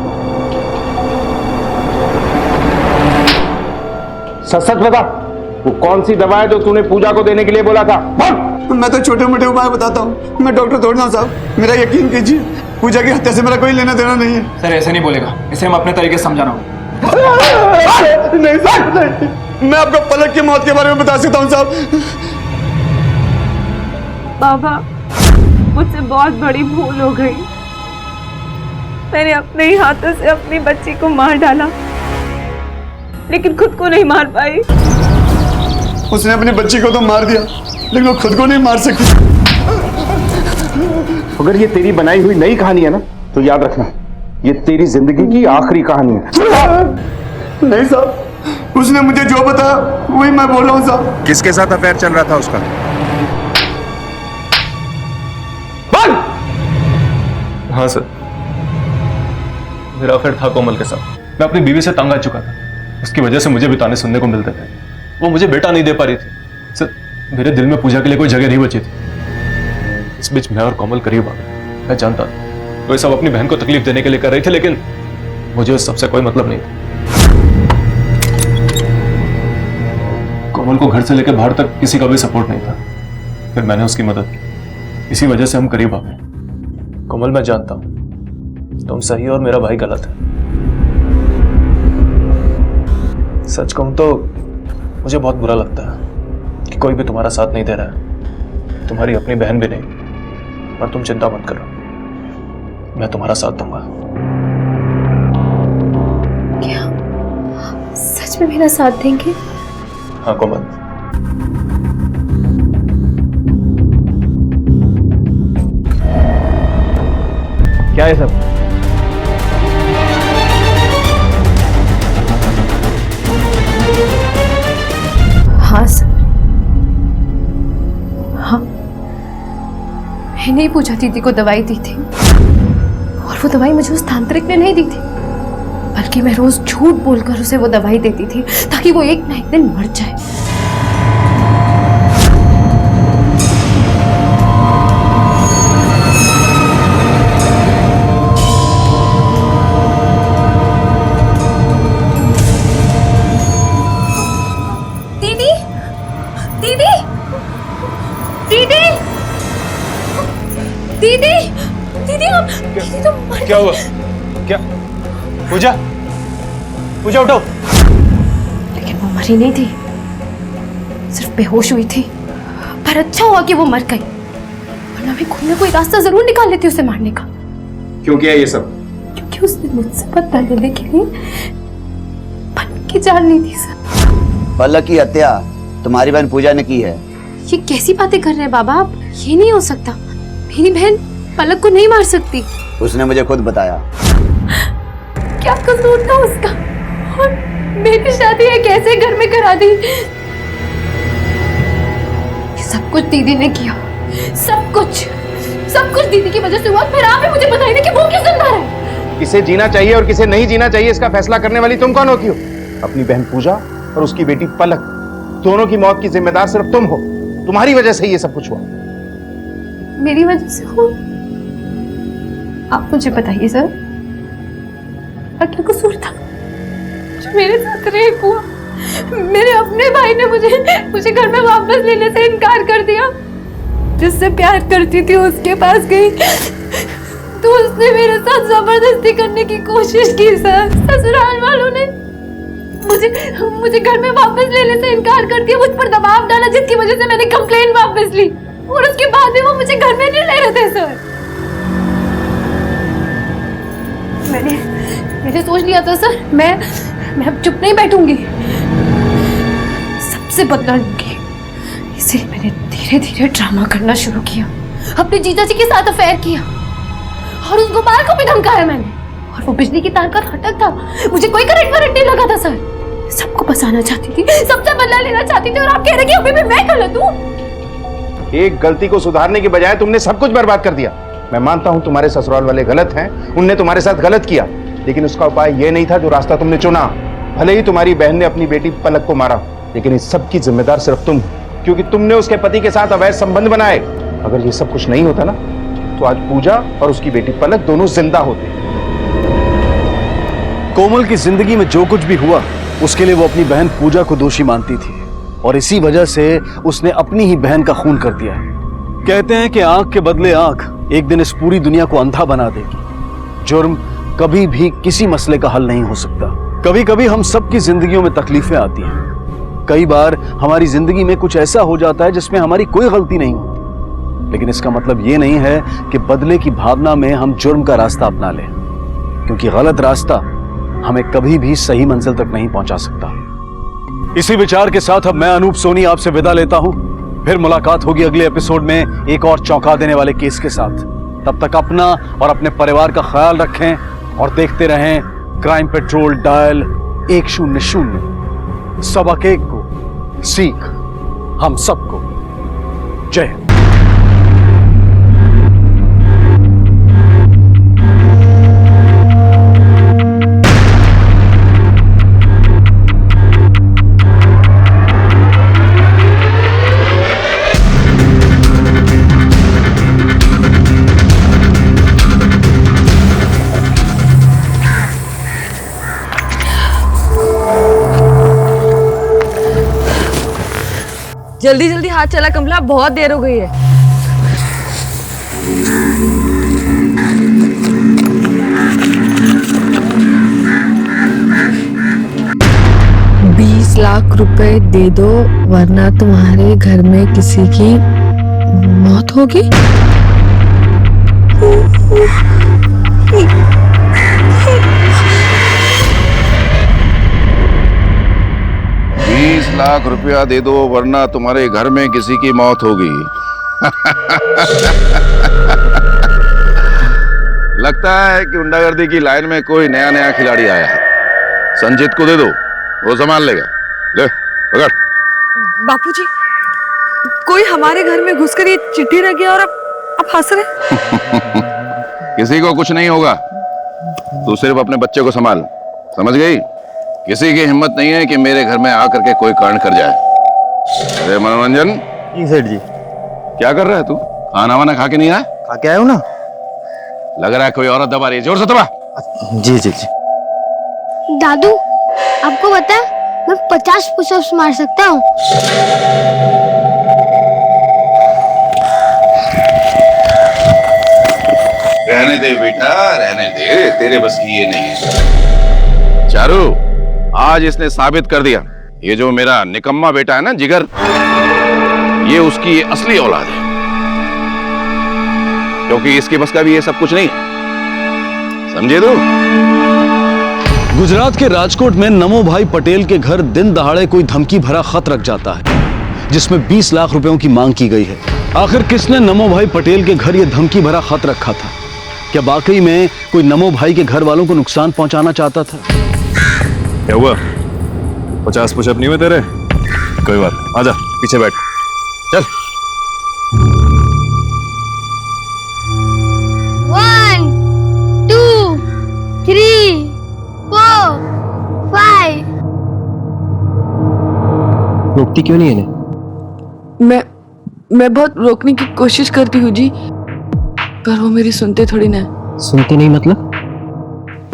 सच बता, वो कौन सी दवा है जो तूने पूजा को देने के लिए बोला था? बोल।
मैं तो छोटे मोटे उपाय बताता हूँ, मैं डॉक्टर थोड़ी ना साहब, मेरा यकीन कीजिए। पूजा की हत्या से मेरा कोई लेना देना नहीं है।
सर ऐसे नहीं बोलेगा, इसे हम अपने तरीके से समझाना होगा।
नहीं साहब नहीं, मैं आपको पलक की मौत के बारे में बता सकता हूँ साहब।
बाबा, मुझसे बहुत बड़ी भूल हो गई। मैंने अपने ही हाथों से अपनी बच्ची को मार डाला, लेकिन खुद को नहीं मार पाई।
उसने अपनी बच्ची को तो मार दिया, लेकिन वो खुद को नहीं मार सकी।
अगर ये तेरी बनाई हुई नई कहानी है ना, तो याद रखना ये तेरी जिंदगी की आखिरी कहानी है।
नहीं साहब, उसने मुझे जो बताया वही मैं बोल रहा हूँ साहब।
किसके साथ अफेयर चल रहा था उसका?
हाँ सर, मेरा अफेयर था कोमल के साथ। मैं अपनी बीवी से तंग आ चुका था, उसकी वजह से मुझे भी ताने सुनने को मिलते थे। वो मुझे बेटा नहीं दे पा रही थी सर, मेरे दिल में पूजा के लिए कोई जगह नहीं बची थी। इस बीच मैं और कोमल करीब आ गए। मैं जानता था वो सब अपनी बहन को तकलीफ देने के लिए कर रही थी, लेकिन मुझे उस सबसे कोई मतलब नहीं था। कोमल को घर से लेकर बाहर तक किसी का भी सपोर्ट नहीं था, फिर मैंने उसकी मदद की। इसी वजह से हम करीब आ गए। कोमल, मैं जानता हूं तुम सही और मेरा भाई गलत है। सच कहूं तो मुझे बहुत बुरा लगता है कि कोई भी तुम्हारा साथ नहीं दे रहा है, तुम्हारी अपनी बहन भी नहीं। पर तुम चिंता मत करो, मैं तुम्हारा साथ दूंगा।
क्या सच में मेरा साथ देंगे?
हाँ कोमल।
क्या है सब?
हाँ सर, हाँ मैंने ही पूजा दीदी को दवाई दी थी, और वो दवाई मुझे उस तांत्रिक ने नहीं दी थी, बल्कि मैं रोज झूठ बोलकर उसे वो दवाई देती थी ताकि वो एक ना एक दिन मर जाए। दीदी, दीदी, दीदी, दीदी, दीदी, आप दीदी तो मर
क्या हुआ? क्या? पूजा, पूजा उठो।
लेकिन वो मरी नहीं थी, सिर्फ बेहोश हुई थी। पर अच्छा हुआ कि वो मर गई, वरना मैं कोई ना कोई रास्ता जरूर निकाल लेती उसे मारने का।
क्यों किया ये सब?
क्योंकि उसने मुझसे बदला लेने के लिए पलक की जान ली थी सर।
पलक की हत्या तुम्हारी बहन पूजा ने की है।
ये कैसी बातें कर रहे हैं बाबा आप? ये नहीं हो सकता, मेरी बहन पलक को नहीं मार सकती।
उसने मुझे खुद बताया।
क्या कसूर था उसका? और मेरी शादी है कैसे घर में करा दी? ये सब कुछ दीदी ने किया, सब कुछ दीदी की वजह से हुआ। फिर आप ही मुझे बताइए कि वो क्यों जिंदा है?
किसे जीना चाहिए और किसे नहीं जीना चाहिए इसका फैसला करने वाली तुम कौन होती हो? अपनी बहन पूजा और उसकी बेटी पलक, दोनों की मौत की जिम्मेदार सिर्फ तुम हो। तुम्हारी वजह से ये सब कुछ हुआ।
मेरी वजह से हो? आप मुझे बताइए सर, क्या कसूर था जो मेरे साथ रेप हुआ? मेरे अपने भाई ने मुझे घर में वापस लेने से इनकार कर दिया। जिससे प्यार करती थी उसके पास गई तो उसने मेरे साथ जबरदस्ती करने की कोशिश की सर। ससुराल वालों ने मुझे घर में वापस लेने से इनकार कर दिया, मुझ पर दबाव डाला, जिसकी वजह से मैंने कंप्लेन वापस ली, और उसके बाद भी वो मुझे घर में नहीं ले रहे थे सर। मैंने सोच लिया था सर, मैं अब चुप नहीं बैठूंगी, सबसे बदला लूंगी। इसलिए मैंने धीरे धीरे ड्रामा करना शुरू किया, अपने जीजा जी के साथ अफेयर किया, और उस गोपाल को भी धमकाया मैंने। और वो बिजली की तार का खटक था, मुझे कोई करंट नहीं लगा था सर। सबको बचाना चाहती थी, सबसे बदला लेना चाहती थी, और आप कह रहे कि अभी भी मैं गलत हूँ?
एक गलती को सुधारने की बजाय तुमने सब कुछ बर्बाद कर दिया। मैं मानता हूं तुम्हारे ससुराल वाले गलत हैं, उनने तुम्हारे साथ गलत किया, लेकिन उसका उपाय यह नहीं था जो रास्ता तुमने चुना। भले ही तुम्हारी बहन ने अपनी बेटी पलक को मारा, लेकिन इस सब की जिम्मेदार सिर्फ तुम, क्योंकि तुमने उसके पति के साथ अवैध संबंध बनाए। अगर ये सब कुछ नहीं होता ना, तो आज पूजा और उसकी बेटी पलक दोनों जिंदा होते।
कोमल की जिंदगी में जो कुछ भी हुआ उसके लिए वो अपनी बहन पूजा को दोषी मानती थी, और इसी वजह से उसने अपनी ही बहन का खून कर दिया है। कहते हैं कि आंख के बदले आंख एक दिन इस पूरी दुनिया को अंधा बना देगी। जुर्म कभी भी किसी मसले का हल नहीं हो सकता। कभी कभी हम सबकी जिंदगियों में तकलीफें आती हैं। कई बार हमारी जिंदगी में कुछ ऐसा हो जाता है जिसमें हमारी कोई गलती नहीं हो, लेकिन इसका मतलब ये नहीं है कि बदले की भावना में हम जुर्म का रास्ता अपना लें, क्योंकि गलत रास्ता हमें कभी भी सही मंजिल तक नहीं पहुंचा सकता। इसी विचार के साथ अब मैं अनूप सोनी आपसे विदा लेता हूं। फिर मुलाकात होगी अगले एपिसोड में एक और चौंका देने वाले केस के साथ। तब तक अपना और अपने परिवार का ख्याल रखें और देखते रहें क्राइम पेट्रोल डायल 100। सबक एक को, सीख हम सबको। जय हिंद।
जल्दी जल्दी हाथ चला कमला, बहुत देर हो गई है। ₹20 लाख दे दो वरना तुम्हारे घर में किसी की मौत होगी।
20 लाख रुपया दे दो वरना तुम्हारे घर में किसी की मौत होगी। लगता है कि गुंडागर्दी की लाइन में कोई नया खिलाड़ी आया है। संजीत को दे दो, वो संभाल लेगा। ले पकड़।
बापूजी, कोई हमारे घर में घुसकर ये चिट्ठी रख गया और अब हंस रहे।
किसी को कुछ नहीं होगा, तू सिर्फ अपने बच्चे को संभाल, समझ गई? किसी की हिम्मत नहीं है कि मेरे घर में आकर के कोई कांड कर जाए। अरे मनोरंजन।
जी सेठ जी।
क्या कर रहा है तू? खाना वाना खा के नहीं आया?
खा के आया हूँ ना।
लग रहा है कोई औरत दबा रही है, जोर से दबा।
जी जी जी।
दादू, आपको पता है मैं 50 पुशअप्स मार सकता हूँ।
रहने दे बेटा, रहने दे, तेरे बस की ये नहीं है। चारू, आज इसने साबित कर दिया ये जो मेरा निकम्मा बेटा है ना जिगर, ये उसकी असली औलाद है, क्योंकि इसके बस का भी ये सब कुछ नहीं है। समझे तू?
गुजरात के राजकोट में नमो भाई पटेल के घर दिन दहाड़े कोई धमकी भरा खत रख जाता है जिसमें 20 लाख रुपयों की मांग की गई है। आखिर किसने नमो भाई पटेल के घर यह धमकी भरा खत रखा था? क्या वाकई में कोई नमो भाई के घर वालों को नुकसान पहुंचाना चाहता था?
क्या हुआ? 50 पुशअप नहीं हुए तेरे? कोई बात, आजा पीछे बैठ, चल।
1 2 3 4 5।
रोकती क्यों नहीं है?
मैं बहुत रोकने की कोशिश करती हूँ जी, पर वो मेरी सुनते थोड़ी ना।
सुनती नहीं मतलब?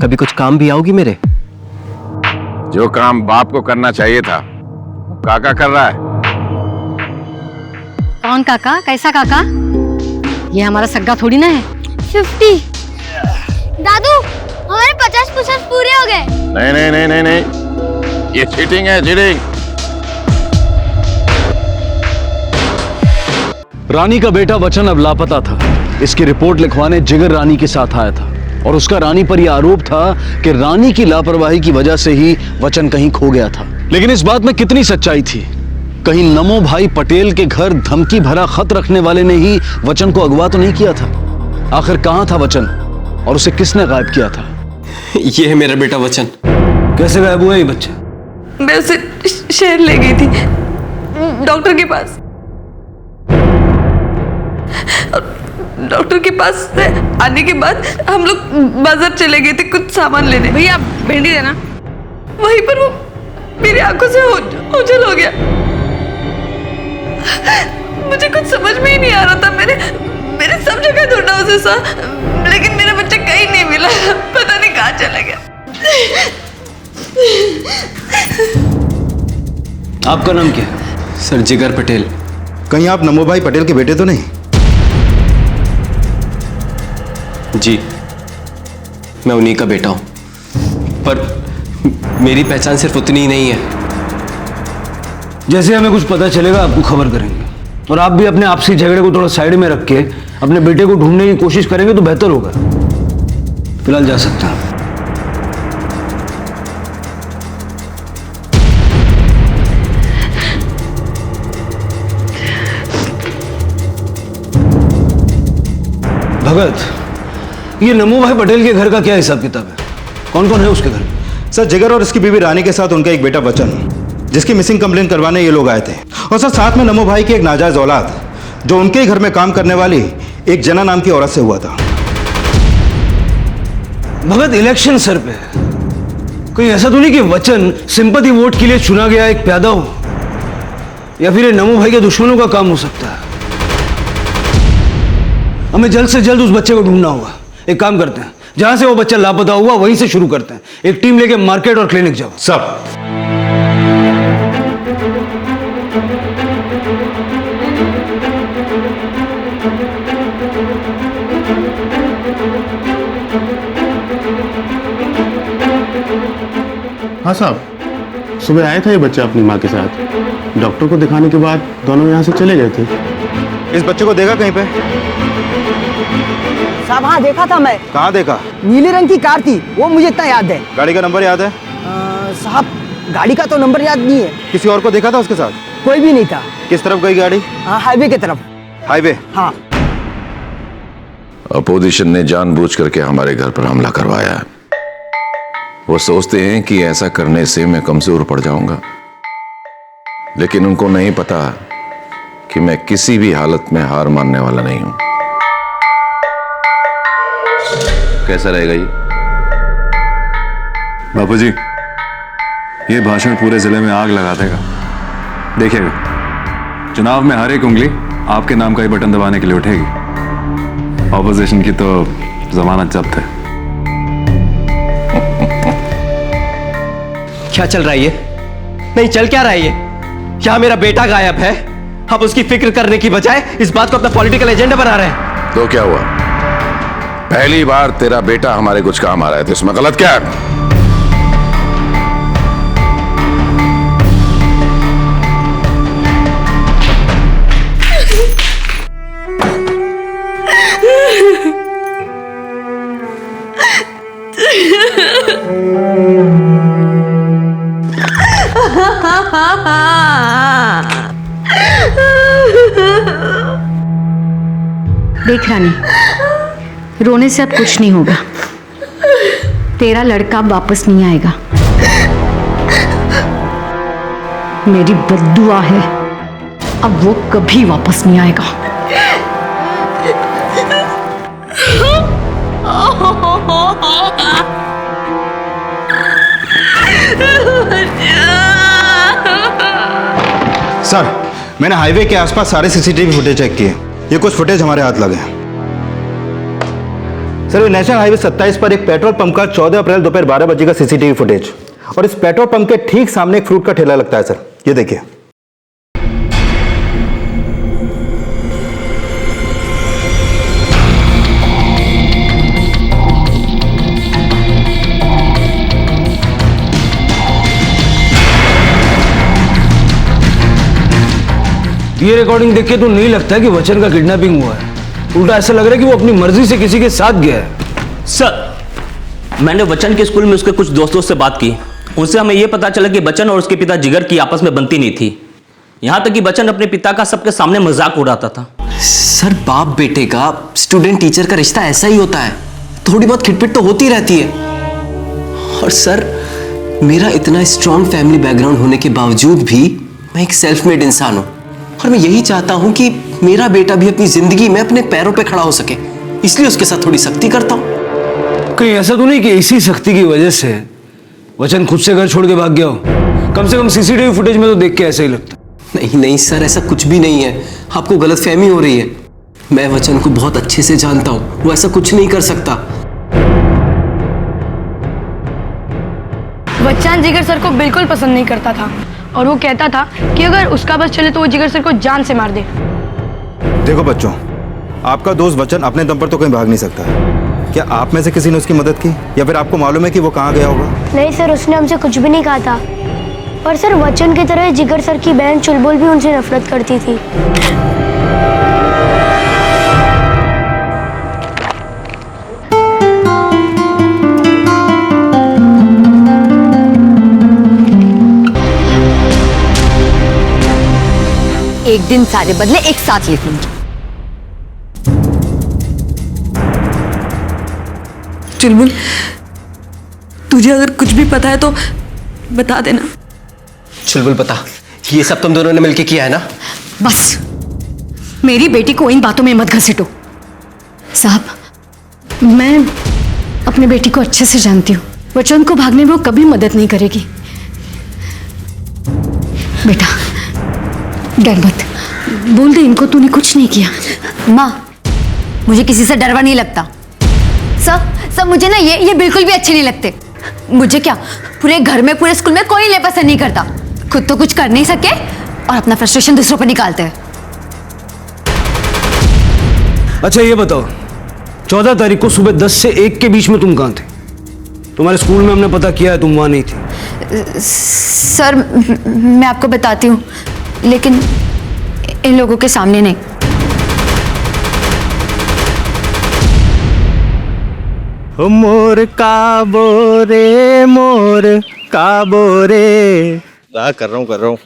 कभी कुछ काम भी आओगी मेरे?
जो काम बाप को करना चाहिए था काका कर रहा है।
कौन काका? कैसा काका? ये हमारा सग्गा थोड़ी ना है।
50। दादू, हमारे 50 पुशअप्स पूरे हो गए।
नहीं नहीं नहीं नहीं नहीं, ये चीटिंग है, चीटिंग।
रानी का बेटा वचन अब लापता था। इसकी रिपोर्ट लिखवाने जिगर रानी के साथ आया था और उसका रानी पर यह आरोप था कि रानी की लापरवाही की वजह से ही वचन कहीं खो गया था। लेकिन इस बात में कितनी सच्चाई थी? कहीं नमो भाई पटेल के घर धमकी भरा खत रखने वाले ने ही वचन को अगवा तो नहीं किया था? आखिर कहां था वचन और उसे किसने गायब किया था?
ये है मेरा बेटा वचन।
कैसे गायब हुआ ये बच्चा?
मैं उसे शहर ले गई थी डॉक्टर के पास। डॉक्टर के पास से आने के बाद हम लोग बाजार चले गए थे कुछ सामान लेने। भैया भिंडी देना। वहीं पर वो मेरी आंखों से ओझल हो गया। मुझे कुछ समझ में ही नहीं आ रहा था। मैंने सब जगह ढूंढा उसे लेकिन मेरा बच्चा कहीं नहीं मिला। पता नहीं कहाँ चला गया।
आपका नाम क्या है? सर जिगर पटेल।
कहीं आप नमो भाई पटेल के बेटे तो नहीं?
जी, मैं उन्हीं का बेटा हूं, पर मेरी पहचान सिर्फ उतनी ही नहीं है।
जैसे हमें कुछ पता चलेगा आपको खबर करेंगे, और आप भी अपने आपसी झगड़े को थोड़ा साइड में रख के अपने बेटे को ढूंढने की कोशिश करेंगे तो बेहतर होगा। फिलहाल जा सकते हैं। भगत, ये नमो भाई पटेल के घर का क्या हिसाब किताब है? कौन कौन है उसके घर में?
सर जिगर और इसकी बीवी रानी के साथ उनका एक बेटा बच्चन, जिसकी मिसिंग कंप्लेन करवाने ये लोग आए थे। और सर साथ में नमो भाई की एक नाजायज औलाद, जो उनके ही घर में काम करने वाली एक जना नाम की औरत से हुआ था।
भगत, इलेक्शन सर पे कोई ऐसा तो नहीं कि वचन सिंपैथी वोट के लिए चुना गया एक प्यादा हो, या फिर ये नमो भाई के दुश्मनों का काम हो सकता है। हमें जल्द से जल्द उस बच्चे को ढूंढना होगा। एक काम करते हैं, जहां से वो बच्चा लापता हुआ वहीं से शुरू करते हैं। एक टीम लेके मार्केट और क्लिनिक जाओ।
सब
हाँ साहब, सुबह आया था ये बच्चा अपनी माँ के साथ। डॉक्टर को दिखाने के बाद दोनों यहाँ से चले गए थे।
इस बच्चे को देखा कहीं पे?
साहब हाँ देखा था मैं।
कहाँ देखा?
नीले रंग की कार थी, वो मुझे इतना याद है।
गाड़ी का नंबर याद है?
साहब गाड़ी का तो नंबर याद नहीं है।
किसी और को देखा था उसके साथ?
कोई भी नहीं था।
किस तरफ गई गाड़ी?
हाईवे की तरफ।
हाईवे?
हाँ।
अपोजिशन ने जानबूझ करके हमारे घर पर हमला करवाया है। वो सोचते हैं कि ऐसा करने से मैं कमजोर पड़ जाऊंगा, लेकिन उनको नहीं पता कि मैं किसी भी हालत में हार मानने वाला नहीं हूं। कैसा रहेगा ये?
बापूजी, ये भाषण पूरे जिले में आग लगा देगा। देखिएगा, चुनाव में हर एक उंगली आपके नाम का ही बटन दबाने के लिए उठेगी। ऑपोजिशन की तो जमानत जब्त है।
क्या चल रहा है ये? नहीं चल क्या रहा है ये? क्या मेरा बेटा गायब है? आप उसकी फिक्र करने की बजाय इस बात को अपना पॉलिटिकल एजेंडा बना रहे हैं।
तो क्या हुआ? पहली बार तेरा बेटा हमारे कुछ काम आ रहा है, तो इसमें गलत क्या है?
देख रानी, रोने से अब कुछ नहीं होगा। तेरा लड़का अब वापस नहीं आएगा। मेरी बद्दुआ है, अब वो कभी वापस नहीं आएगा।
सर, मैंने हाईवे के आसपास सारे सीसीटीवी फुटेज चेक किए। ये कुछ फुटेज हमारे हाथ लगे हैं। सर, नेशनल हाईवे 27 पर एक पेट्रोल पंप का 14 अप्रैल दोपहर 12 बजे का सीसीटीवी फुटेज, और इस पेट्रोल पंप के ठीक सामने एक फ्रूट का ठेला लगता है। सर ये देखिए।
ये रिकॉर्डिंग देख के तो नहीं लगता है कि वचन का किडनैपिंग हुआ है। उल्टा ऐसा लग रहा है कि वो अपनी मर्जी से किसी के साथ गया है।
सर, मैंने वचन के स्कूल में उसके कुछ दोस्तों से बात की। उनसे हमें यह पता चला कि बच्चन और उसके पिता जिगर की आपस में बनती नहीं थी। यहां तक कि बच्चन अपने पिता का सबके सामने मजाक उड़ाता था।
सर, बाप बेटे का, स्टूडेंट टीचर का रिश्ता ऐसा ही होता है। थोड़ी बहुत खिटपिट तो होती रहती है। और सर, मेरा इतना स्ट्रॉन्ग फैमिली बैकग्राउंड होने के बावजूद भी मैं एक सेल्फ मेड इंसान हूं, और मैं यही चाहता हूं कि मेरा बेटा भी अपनी जिंदगी में अपने पैरों पे खड़ा हो सके, इसलिए उसके साथ थोड़ी सख्ती करता हूं।
कहीं ऐसा तो नहीं कि इसी सख्ती की वजह से वचन खुद से घर छोड़ के भाग गया हो? कम से कम सीसीटीवी फुटेज में तो देख के ऐसा ही लगता।
नहीं नहीं सर, ऐसा कुछ भी नहीं है। आपको गलतफहमी हो रही है। मैं वचन को बहुत अच्छे से जानता हूं, वो ऐसा कुछ नहीं कर सकता।
वचन जिगर सर को बिल्कुल पसंद नहीं करता था, और वो कहता था कि अगर उसका बस चले तो वो जिगर सर को जान से मार दे।
देखो बच्चों, आपका दोस्त वचन अपने दम पर तो कहीं भाग नहीं सकता है। क्या आप में से किसी ने उसकी मदद की या फिर आपको मालूम है कि वो कहाँ गया होगा?
नहीं सर, उसने हमसे कुछ भी नहीं कहा था। पर सर वचन की तरह जिगर सर की बहन चुलबुल भी उनसे नफरत करती थी।
एक दिन सारे बदले एक साथ लिख लूंगी।
चुलबुल, तुझे अगर कुछ भी पता है तो बता देना।
चुलबुल बता, ये सब तुम दोनों ने मिलके किया है ना?
बस मेरी बेटी को इन बातों में मत घसीटो। साहब, मैं अपनी बेटी को अच्छे से जानती हूँ। वचन को भागने में वो कभी मदद नहीं करेगी। बेटा डर मत, बोल दे इनको तूने कुछ नहीं किया।
माँ, मुझे किसी से डरवा नहीं लगता। सब मुझे ना ये बिल्कुल भी अच्छे नहीं लगते। मुझे क्या, पूरे घर में पूरे स्कूल में कोई इन्हें पसंद नहीं करता। खुद तो कुछ कर नहीं सके और अपना फ्रस्ट्रेशन दूसरों पर निकालते हैं।
अच्छा ये बताओ, 14 तारीख को सुबह 10 से 1 के बीच में तुम कहाँ थे? तुम्हारे स्कूल में हमने पता किया है तुम वहां नहीं थी।
सर मैं आपको बताती हूँ, लेकिन इन लोगों के सामने नहीं।
मोर काबो रे, मोर काबो रे। कर रहा हूँ।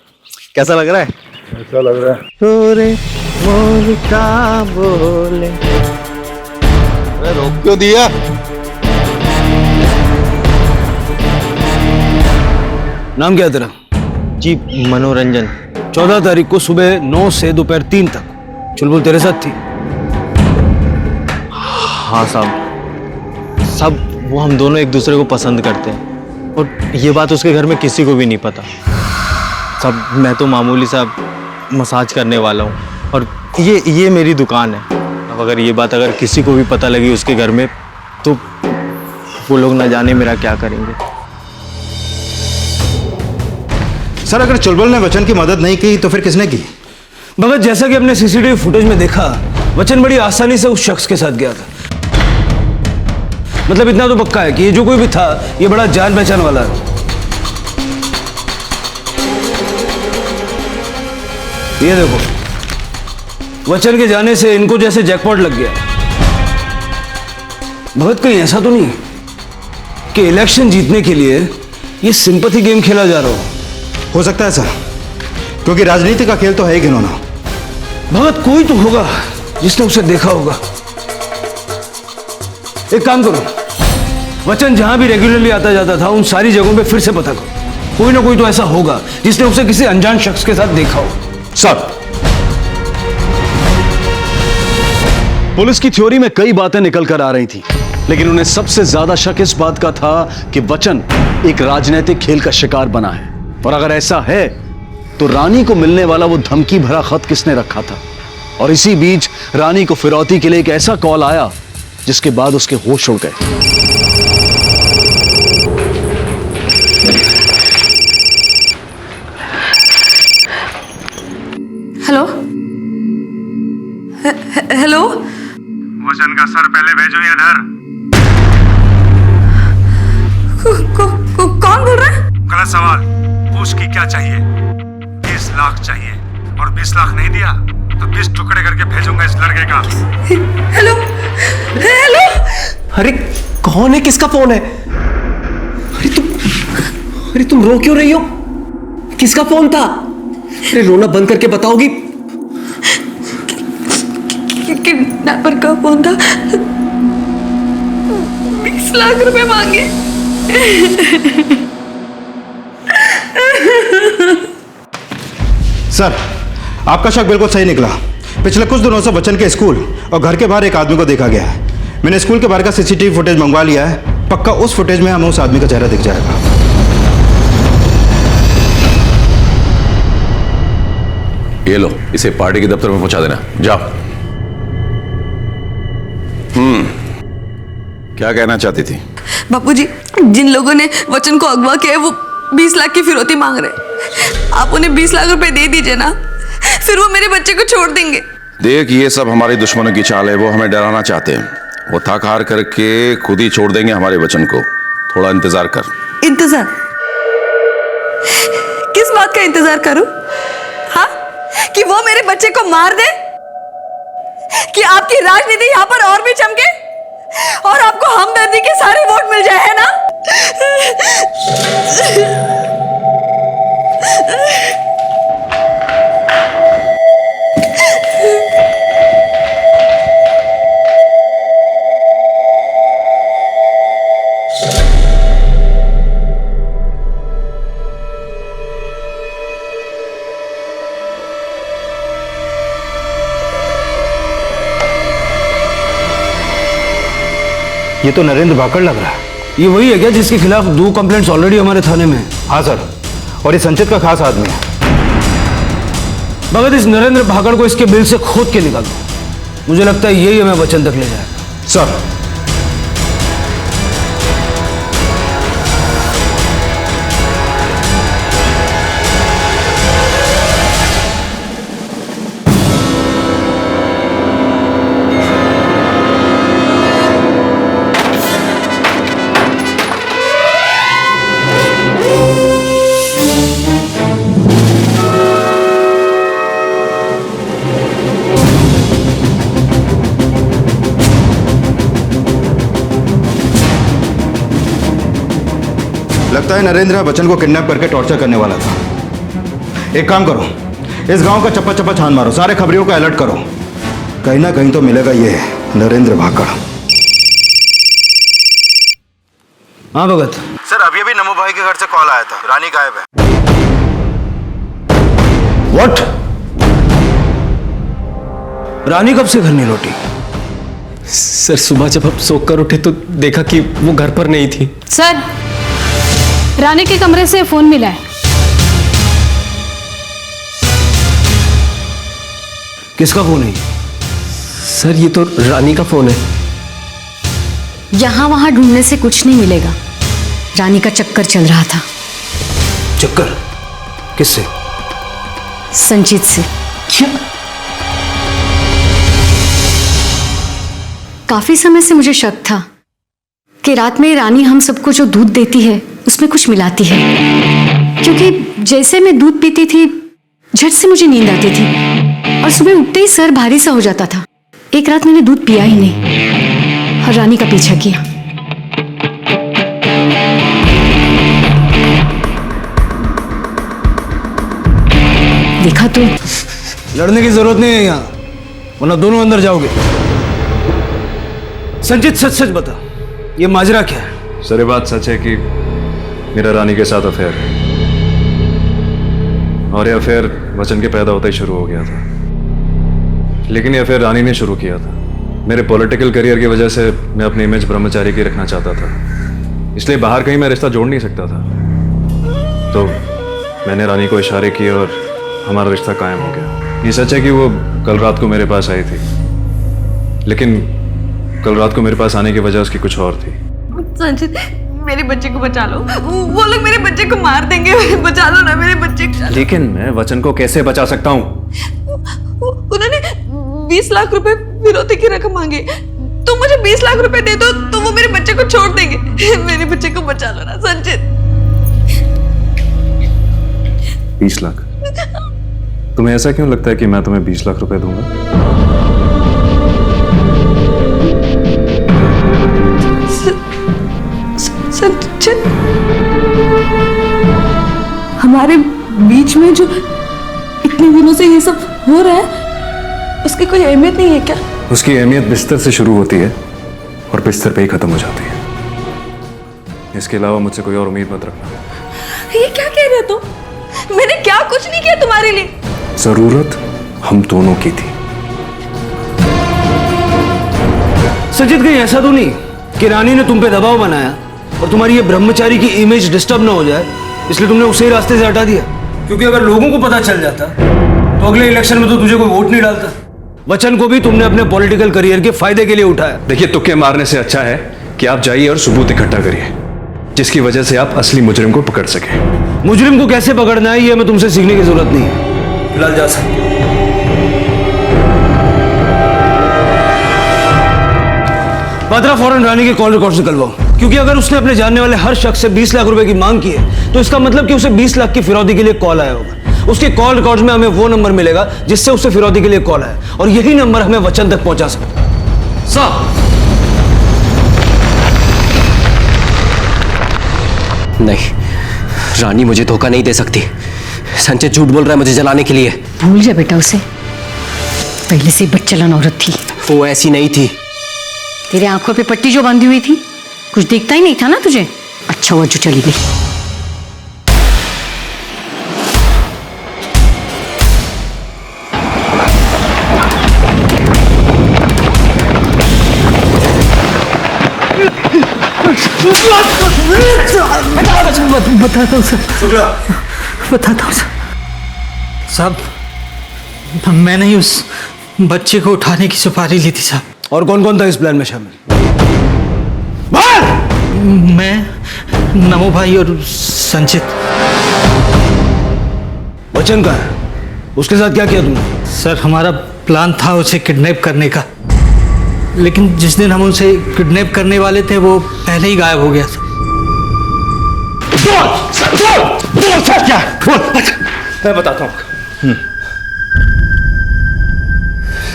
कैसा लग रहा है?
अच्छा लग रहा है।
रे मोर काबो रे। रोक क्यों दिया?
नाम क्या है तेरा?
जी मनोरंजन।
14 तारीख को सुबह 9 से दोपहर 3 तक चुलबुल तेरे साथ थी?
हाँ साहब, सब वो हम दोनों एक दूसरे को पसंद करते हैं और ये बात उसके घर में किसी को भी नहीं पता। सब मैं तो मामूली सा मसाज करने वाला हूँ और ये मेरी दुकान है। अब अगर ये बात अगर किसी को भी पता लगी उसके घर में तो वो लोग ना जाने मेरा क्या करेंगे। सर, अगर चुलबुल ने वचन की मदद नहीं की तो फिर किसने की?
भगत, जैसा कि हमने सीसीटीवी फुटेज में देखा, वचन बड़ी आसानी से उस शख्स के साथ गया था। मतलब इतना तो पक्का है कि ये जो कोई भी था, ये बड़ा जान पहचान वाला है। ये देखो, वचन के जाने से इनको जैसे जैकपॉट लग गया। भगत, कहीं ऐसा तो नहीं कि इलेक्शन जीतने के लिए ये सिंपैथी गेम खेला जा रहा
हो सकता है सर, क्योंकि राजनीति का खेल तो है ही घिनौना।
भगत, कोई तो होगा जिसने उसे देखा होगा। एक काम करो, वचन जहां भी रेगुलरली आता जाता था उन सारी जगहों पे फिर से पता करो। कोई ना कोई तो ऐसा होगा जिसने उसे किसी अनजान शख्स के साथ देखा हो। सर,
पुलिस की थ्योरी में कई बातें निकल कर आ रही थी, लेकिन उन्हें सबसे ज्यादा शक इस बात का था कि वचन एक राजनीतिक खेल का शिकार बना है। और अगर ऐसा है तो रानी को मिलने वाला वो धमकी भरा खत किसने रखा था? और इसी बीच रानी को फिरौती के लिए एक ऐसा कॉल आया जिसके बाद उसके होश उड़ गए।
हेलो हेलो,
वचन का सर पहले भेजो इधर।
कौन बोल रहा है?
गलत सवाल पूछ की क्या चाहिए? 20 लाख चाहिए और 20 लाख नहीं दिया तो 20 टुकड़े करके भेजूंगा इस लड़के का।
Hello hello.
अरे कौन है? किसका फोन है? अरे तुम रो क्यों रही हो? किसका फोन था? अरे रोना बंद करके बताओगी?
किडनैपर का फोन था। 20 लाख रुपए मांगे।
सर, आपका शक बिल्कुल सही निकला। पिछले कुछ दिनों से वचन के स्कूल और घर के बाहर एक आदमी को देखा गया है। मैंने स्कूल के बाहर का सीसीटीवी फुटेज मंगवा लिया है। पक्का उस फुटेज में हमें उस आदमी का चेहरा दिख जाएगा।
ये लो, इसे पार्टी के दफ्तर में पहुंचा देना। जाओ। क्या कहना चाहती थी?
बापूजी, जिन लोगों ने वचन को अगवा किया है वो 20 लाख की फिरौती मांग रहे। आप उन्हें 20 लाख रुपए दे दीजिए ना, फिर वो मेरे बच्चे को छोड़ देंगे।
देख, ये सब हमारे दुश्मनों की चाल है। वो हमें डराना चाहते हैं। वो थक हार करके खुद ही छोड़ देंगे हमारे वचन को। थोड़ा इंतजार कर।
इंतजार? किस बात का इंतजार करूं? हाँ, कि वो मेरे बच्चे को मार दे, कि आपकी राजनीति यहाँ पर और भी चमके और आपको हमदर्दी के सारे वोट मिल जाए, है ना?
ये तो नरेंद्र भाकड़ लग रहा है। ये वही है क्या जिसके खिलाफ 2 कंप्लेंट्स ऑलरेडी हमारे थाने में है? हाँ सर, और ये संचित का खास आदमी है। भगत, इस नरेंद्र भाकड़ को इसके बिल से खोद के निकाल दो। मुझे लगता है यही हमें वचन तक ले जाएगा। सर,
लगता है नरेंद्र बच्चन को किडनैप करके टॉर्चर करने वाला था। एक काम करो, इस गांव का चप्पा चप्पा छान मारो, सारे खबरियों का अलर्ट करो। कहीं ना कहीं तो मिलेगा ये नरेंद्र भाकड़।
हाँ भगत।
सर, अभी अभी नमो भाई के घर से कॉल आया था, रानी गायब है।
व्हाट? रानी कब से घर नहीं लौटी?
सर, सुबह जब हम सोकर कर उठे तो देखा कि वो घर पर नहीं थी।
सर, रानी के कमरे से फोन मिला है।
किसका फोन है?
सर, ये तो रानी का फोन है।
यहां वहां ढूंढने से कुछ नहीं मिलेगा। रानी का चक्कर चल रहा था।
चक्कर? किससे?
संचित से।
क्या?
काफी समय से मुझे शक था कि रात में रानी हम सबको जो दूध देती है उसमें कुछ मिलाती है, क्योंकि जैसे मैं दूध पीती थी झट से मुझे नींद आती थी और सुबह उठते ही सर भारी सा हो जाता था। एक रात मैंने दूध पिया ही नहीं और रानी का पीछा किया। देखा तो।
लड़ने की जरूरत नहीं है यहाँ, वरना दोनों अंदर जाओगे। संचित, सच सच बता, ये माजरा क्या है?
सर, ये बात सच है कि मेरा रानी के साथ अफेयर है और ये अफेयर वचन के पैदा होता ही शुरू हो गया था। लेकिन ये अफेयर रानी ने शुरू किया था। मेरे पॉलिटिकल करियर की वजह से मैं अपनी इमेज ब्रह्मचारी की रखना चाहता था, इसलिए बाहर कहीं मैं रिश्ता जोड़ नहीं सकता था। तो मैंने रानी को इशारे किए और हमारा रिश्ता कायम हो गया। ये सच है कि वो कल रात को मेरे पास आई थी, लेकिन कल रात को मेरे पास आने की वजह उसकी कुछ और थी।
संचित, मेरे बच्चे को बचा लो। वो लोग मेरे बच्चे को मार देंगे। बचा लो ना मेरे बच्चे को।
लेकिन मैं वचन को कैसे बचा सकता हूँ?
उन्होंने 20 लाख रुपए फिरौती की रकम मांगी। तुम मुझे 20 लाख रुपए दे दो तो वो मेरे बच्चे को छोड़ देंगे। मेरे बच्चे को बचा लो ना संचित।
20 लाख? तुम्हें ऐसा क्यों लगता है कि मैं तुम्हें 20 लाख रुपए दूंगा?
संचित, हमारे बीच में जो इतने दिनों से ये सब हो रहा है उसकी कोई अहमियत नहीं है क्या?
उसकी अहमियत बिस्तर से शुरू होती है और बिस्तर पे ही खत्म हो जाती है। इसके अलावा मुझसे कोई और उम्मीद मत रखना।
ये क्या कह रहे हो तुम? मैंने क्या कुछ नहीं किया तुम्हारे लिए।
जरूरत हम दोनों की थी।
संचित, कहीं ऐसा तो नहीं कि रानी ने तुम पे दबाव बनाया और तुम्हारी ये ब्रह्मचारी की इमेज डिस्टर्ब ना हो जाए, इसलिए तुमने उसे ही रास्ते से हटा दिया? क्योंकि अगर लोगों को पता चल जाता तो अगले इलेक्शन में तो तुझे कोई वोट नहीं डालता। वचन को भी तुमने अपने पॉलिटिकल करियर के फायदे के लिए उठाया।
देखिए, तुक्के मारने से अच्छा है कि आप जाइए और सबूत इकट्ठा करिए, जिसकी वजह से आप असली मुजरिम को पकड़ सके।
मुजरिम को कैसे पकड़ना है ये हमें तुमसे सीखने की जरूरत नहीं है। फिलहाल जा सकते।
पात्रा फौरन रानी के कॉल रिकॉर्ड निकलवाओ, क्योंकि अगर उसने अपने जानने वाले हर शख्स से 20 लाख रुपए की मांग की है तो इसका मतलब कि उसे 20 लाख की फिरौती के लिए कॉल आया होगा। उसके कॉल रिकॉर्ड्स में हमें वो नंबर मिलेगा जिससे उसे फिरौती के लिए कॉल आया, और यही नंबर हमें वचन तक पहुंचा सकता है।
नहीं, रानी मुझे धोखा नहीं दे सकती। संजय झूठ बोल रहा है मुझे जलाने के लिए।
भूल जा बेटा उसे, पहले से बदचलन औरत थी।
वो ऐसी नहीं थी।
तेरे आंखों पे पट्टी जो बांधी हुई थी, कुछ दिखता ही नहीं था ना तुझे। अच्छा हुआ जो चली गई।
बताता हूँ सर, बताता हूँ सर।
साहब, मैंने ही उस बच्चे को उठाने की सुपारी ली थी साहब।
और कौन कौन था इस प्लान में शामिल?
मैं, नमो भाई और संचित।
वचन कहाँ है? उसके साथ क्या किया तुमने?
सर, हमारा प्लान था उसे किडनैप करने का, लेकिन जिस दिन हम उसे किडनैप करने वाले थे वो पहले ही गायब हो गया था।
क्या? मैं बताता हूँ।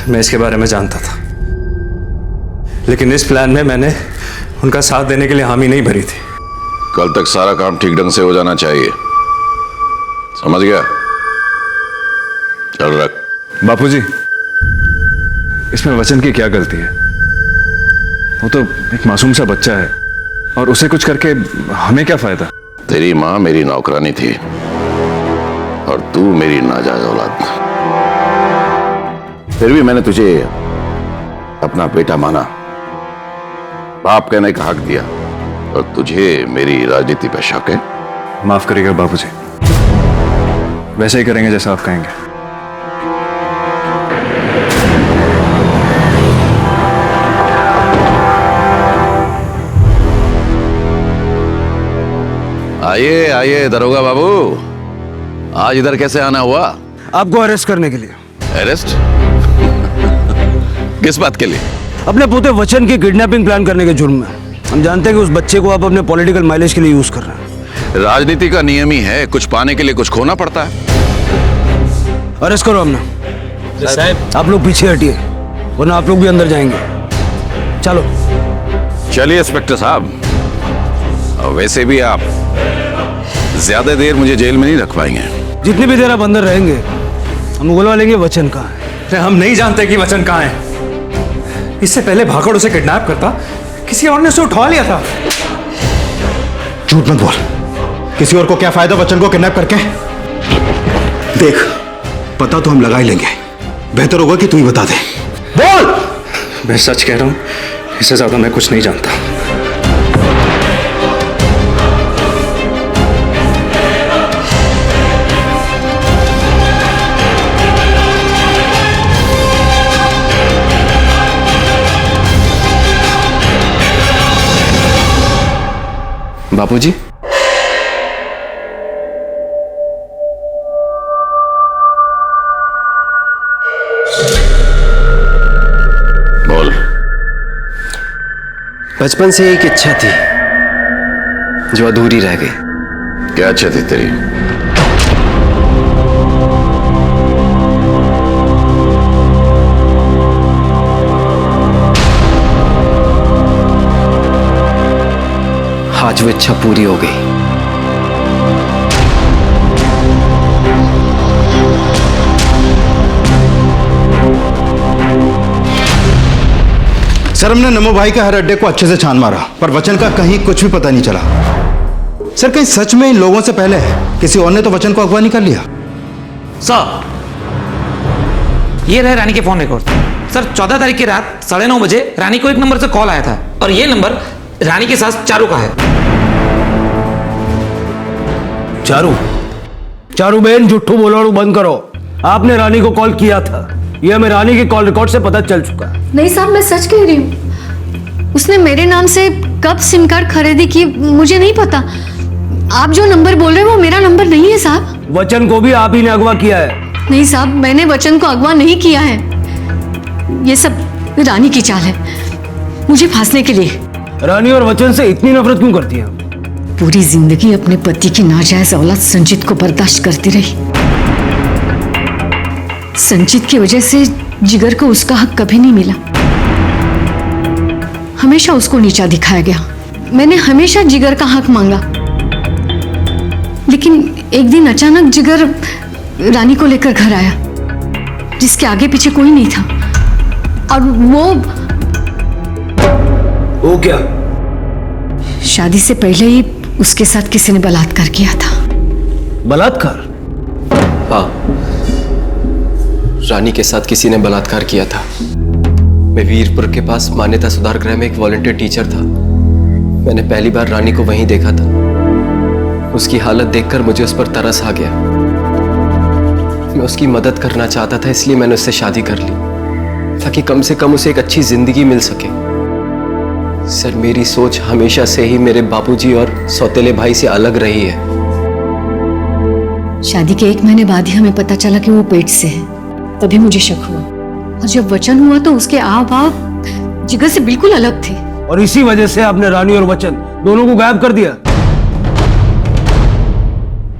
मैं इसके बारे में जानता था, लेकिन इस प्लान में मैंने उनका साथ देने के लिए हामी नहीं भरी थी।
कल तक सारा काम ठीक ढंग से हो जाना चाहिए, समझ गया? चल रख।
बापूजी, इसमें वचन की क्या गलती है? वो तो एक मासूम सा बच्चा है, और उसे कुछ करके हमें क्या फायदा?
तेरी माँ मेरी नौकरानी थी और तू मेरी नाजायज औलाद। फिर भी मैंने तुझे अपना बेटा माना, बाप कहने का हक दिया, और तुझे मेरी राजनीति पे शक है?
माफ करिएगा बापूजी, वैसे ही करेंगे जैसा आप कहेंगे।
आइए आइए दरोगा बाबू, आज इधर कैसे आना हुआ?
आपको अरेस्ट करने के लिए।
अरेस्ट? किस बात के लिए?
अपने पोते वचन की किडनैपिंग प्लान करने के जुर्म में। हम जानते हैं कि उस बच्चे को आप अपने पॉलिटिकल माइलेज के लिए यूज कर रहे हैं।
राजनीति का नियम ही है, कुछ पाने के लिए कुछ खोना पड़ता है।
अरेस्ट करो हमने।
साहब,
आप लोग पीछे हटिए, वरना आप लोग भी अंदर जाएंगे। चलो।
चलिए इंस्पेक्टर साहब, और वैसे भी आप ज्यादा देर मुझे जेल में नहीं रख पाएंगे।
जितनी भी देर आप अंदर रहेंगे हम बुलवा लेंगे वचन कहाँ है।
हम नहीं जानते कि वचन कहाँ है। इससे पहले भागड़ उसे किडनैप करता, किसी और ने उसे उठा लिया था।
झूठ मत बोल, किसी और को क्या फायदा वचन को किडनैप करके? देख, पता तो हम लगा ही लेंगे, बेहतर होगा कि तू ही बता दे। बोल।
मैं सच कह रहा हूं, इससे ज्यादा मैं कुछ नहीं जानता।
बापूजी,
बोल।
बचपन से एक इच्छा थी जो अधूरी रह गई।
क्या इच्छा थी तेरी?
आज वो इच्छा पूरी हो गई।
सर, हमने नमो भाई के हर अड्डे को अच्छे से छान मारा, पर वचन का कहीं कुछ भी पता नहीं चला। सर, कहीं सच में इन लोगों से पहले किसी और ने तो वचन को अगवा नहीं कर लिया?
सर, ये रहे रानी के फोन रिकॉर्ड। सर, 14 तारीख की रात 9:30 बजे रानी को एक नंबर से कॉल आया था, और ये नंबर रानी के साथ चारू का है।
चारू? चारू बहन, झूठू बोलना बंद करो। आपने रानी को कॉल किया था, यह हमें रानी के कॉल रिकॉर्ड से पता चल चुका है।
नहीं साहब, मैं सच कह रही हूँ। उसने मेरे नाम से कब सिम कार्ड खरीदी की मुझे नहीं पता। आप जो नंबर बोल रहे हो वो मेरा नंबर नहीं है साहब।
वचन को भी आप ही ने अगवा किया है।
नहीं साहब, मैंने वचन को अगवा नहीं किया है। ये सब रानी की चाल है। मुझे फांसने के लिए।
रानी और वचन से इतनी नफरत क्यों करती है?
पूरी जिंदगी अपने पति की नाजायज औलाद संजीत को बर्दाश्त करती रही। संजीत की वजह से जिगर को उसका हक कभी नहीं मिला। हमेशा उसको नीचा दिखाया गया। मैंने हमेशा जिगर का हक मांगा, लेकिन एक दिन अचानक जिगर रानी को लेकर घर आया, जिसके आगे पीछे कोई नहीं था। और वो
क्या?
शादी से पहले ही उसके साथ किसी ने बलात्कार किया था।
बलात्कार?
हाँ, रानी के साथ किसी ने बलात्कार किया था। मैं वीरपुर के पास मान्यता सुधार गृह में एक वॉलंटियर टीचर था। मैंने पहली बार रानी को वहीं देखा था। उसकी हालत देखकर मुझे उस पर तरस आ गया। मैं उसकी मदद करना चाहता था, इसलिए मैंने उससे शादी कर ली, ताकि कम से कम उसे एक अच्छी जिंदगी मिल सके। सर, मेरी सोच हमेशा से ही मेरे बापूजी और सौतेले भाई से अलग रही है।
शादी के 1 महीने बाद ही हमें पता चला कि वो पेट से है। तभी मुझे शक हुआ, और जब वचन हुआ तो उसके आव भाव जिगर से बिल्कुल अलग थे।
और इसी वजह से आपने रानी और वचन दोनों को गायब कर दिया।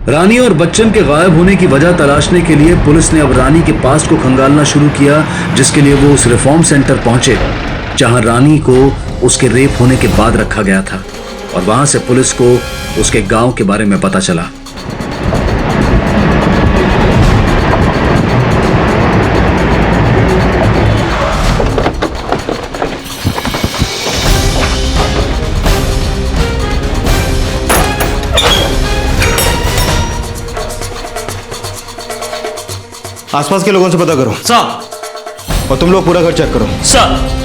रानी और बच्चन के गायब होने की वजह तलाशने के लिए पुलिस ने अब रानी के पास्ट को खंगालना शुरू किया, जिसके लिए वो उस रिफॉर्म सेंटर पहुंचे जहां रानी को उसके रेप होने के बाद रखा गया था। और वहां से पुलिस को उसके गांव के बारे में पता चला।
आसपास के लोगों से पता करो
सर।
और तुम लोग पूरा घर चेक करो
सर।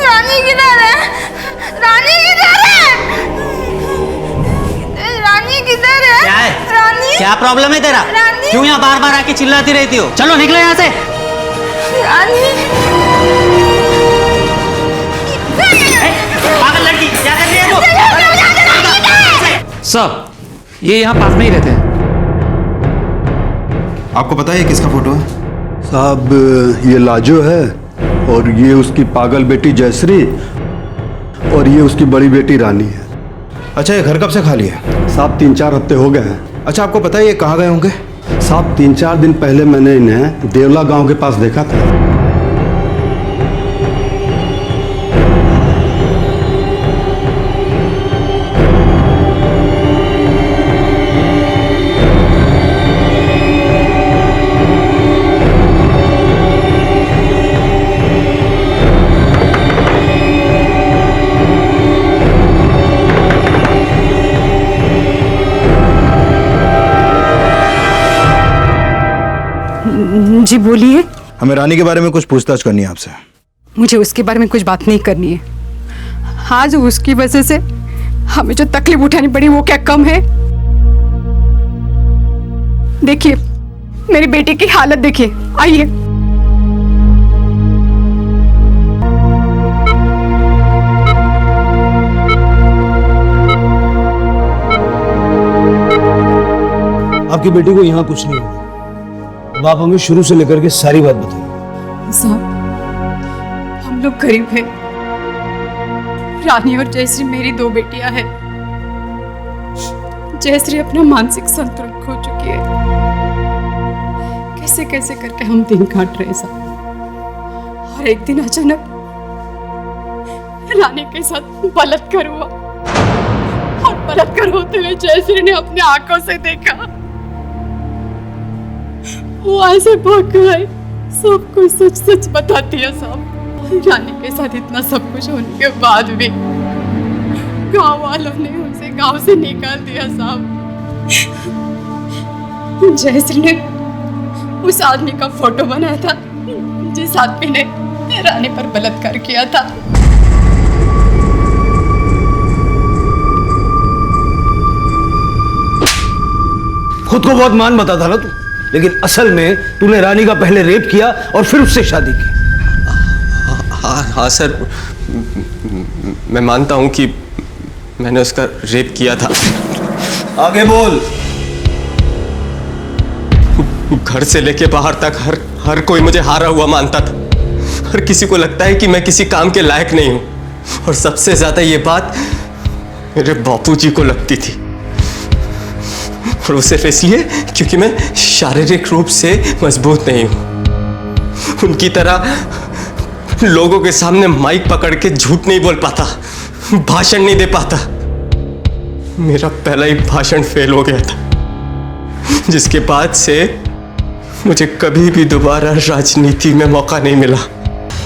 रानी किधर है? रानी किधर है? रानी किधर है?
क्या है?
रानी?
क्या प्रॉब्लम है तेरा?
रानी?
क्यों यहाँ बार बार आके चिल्लाती रहती हो? चलो निकलो यहाँ से।
रानी?
पागल लड़की, क्या कर रही है तू?
सर, ये यहाँ पास में ही रहते हैं।
आपको पता है ये किसका फोटो है?
साहब, ये लाजो है, और ये उसकी पागल बेटी जयश्री, और ये उसकी बड़ी बेटी रानी है।
अच्छा, ये घर कब से खाली है?
साहब, 3-4 हफ्ते हो गए हैं।
अच्छा, आपको पता है ये कहाँ गए होंगे?
साहब, 3-4 दिन पहले मैंने इन्हें देवला गांव के पास देखा था।
जी बोलिए।
हमें रानी के बारे में कुछ पूछताछ करनी है आपसे।
मुझे उसके बारे में कुछ बात नहीं करनी है। आज उसकी वजह से हमें जो तकलीफ उठानी पड़ी वो क्या कम है? देखिए, मेरी बेटी की हालत देखिए। आइए।
आपकी बेटी को यहाँ कुछ नहीं हुआ। अब आप हमें शुरू से लेकर के सारी बात बताइए।
साहब, हम लोग गरीब हैं। रानी और जयश्री मेरी 2 बेटियां हैं। जयश्री अपना मानसिक संतुलन खो चुकी है। कैसे कैसे करके हम दिन काट रहे साहब। और एक दिन अचानक रानी के साथ बलात्कार हुआ, और बलात्कार होते हुए जयश्री ने अपने आंखों से देखा। वो ऐसे भाग गए। सब कुछ सच सच बताती है साहब। रानी के साथ इतना सब कुछ होने के बाद भी गांव वालों ने उसे गांव से निकाल दिया साहब। जयश्री ने उस आदमी का फोटो बनाया था जिस आदमी ने रानी पर बलात्कार किया था।
खुद को बहुत मान बताता ना तू, लेकिन असल में तूने रानी का पहले रेप किया और फिर उससे शादी की।
हाँ सर, मैं मानता हूँ कि मैंने उसका रेप किया था।
आगे बोल।
घर से लेके बाहर तक हर कोई मुझे हारा हुआ मानता था। हर किसी को लगता है कि मैं किसी काम के लायक नहीं हूं, और सबसे ज्यादा ये बात मेरे बापूजी को लगती थी, और वो सिर्फ इसलिए क्योंकि मैं शारीरिक रूप से मजबूत नहीं हूं। उनकी तरह लोगों के सामने माइक पकड़ के झूठ नहीं बोल पाता, भाषण नहीं दे पाता। मेरा पहला ही भाषण फेल हो गया था, जिसके बाद से मुझे कभी भी दोबारा राजनीति में मौका नहीं मिला।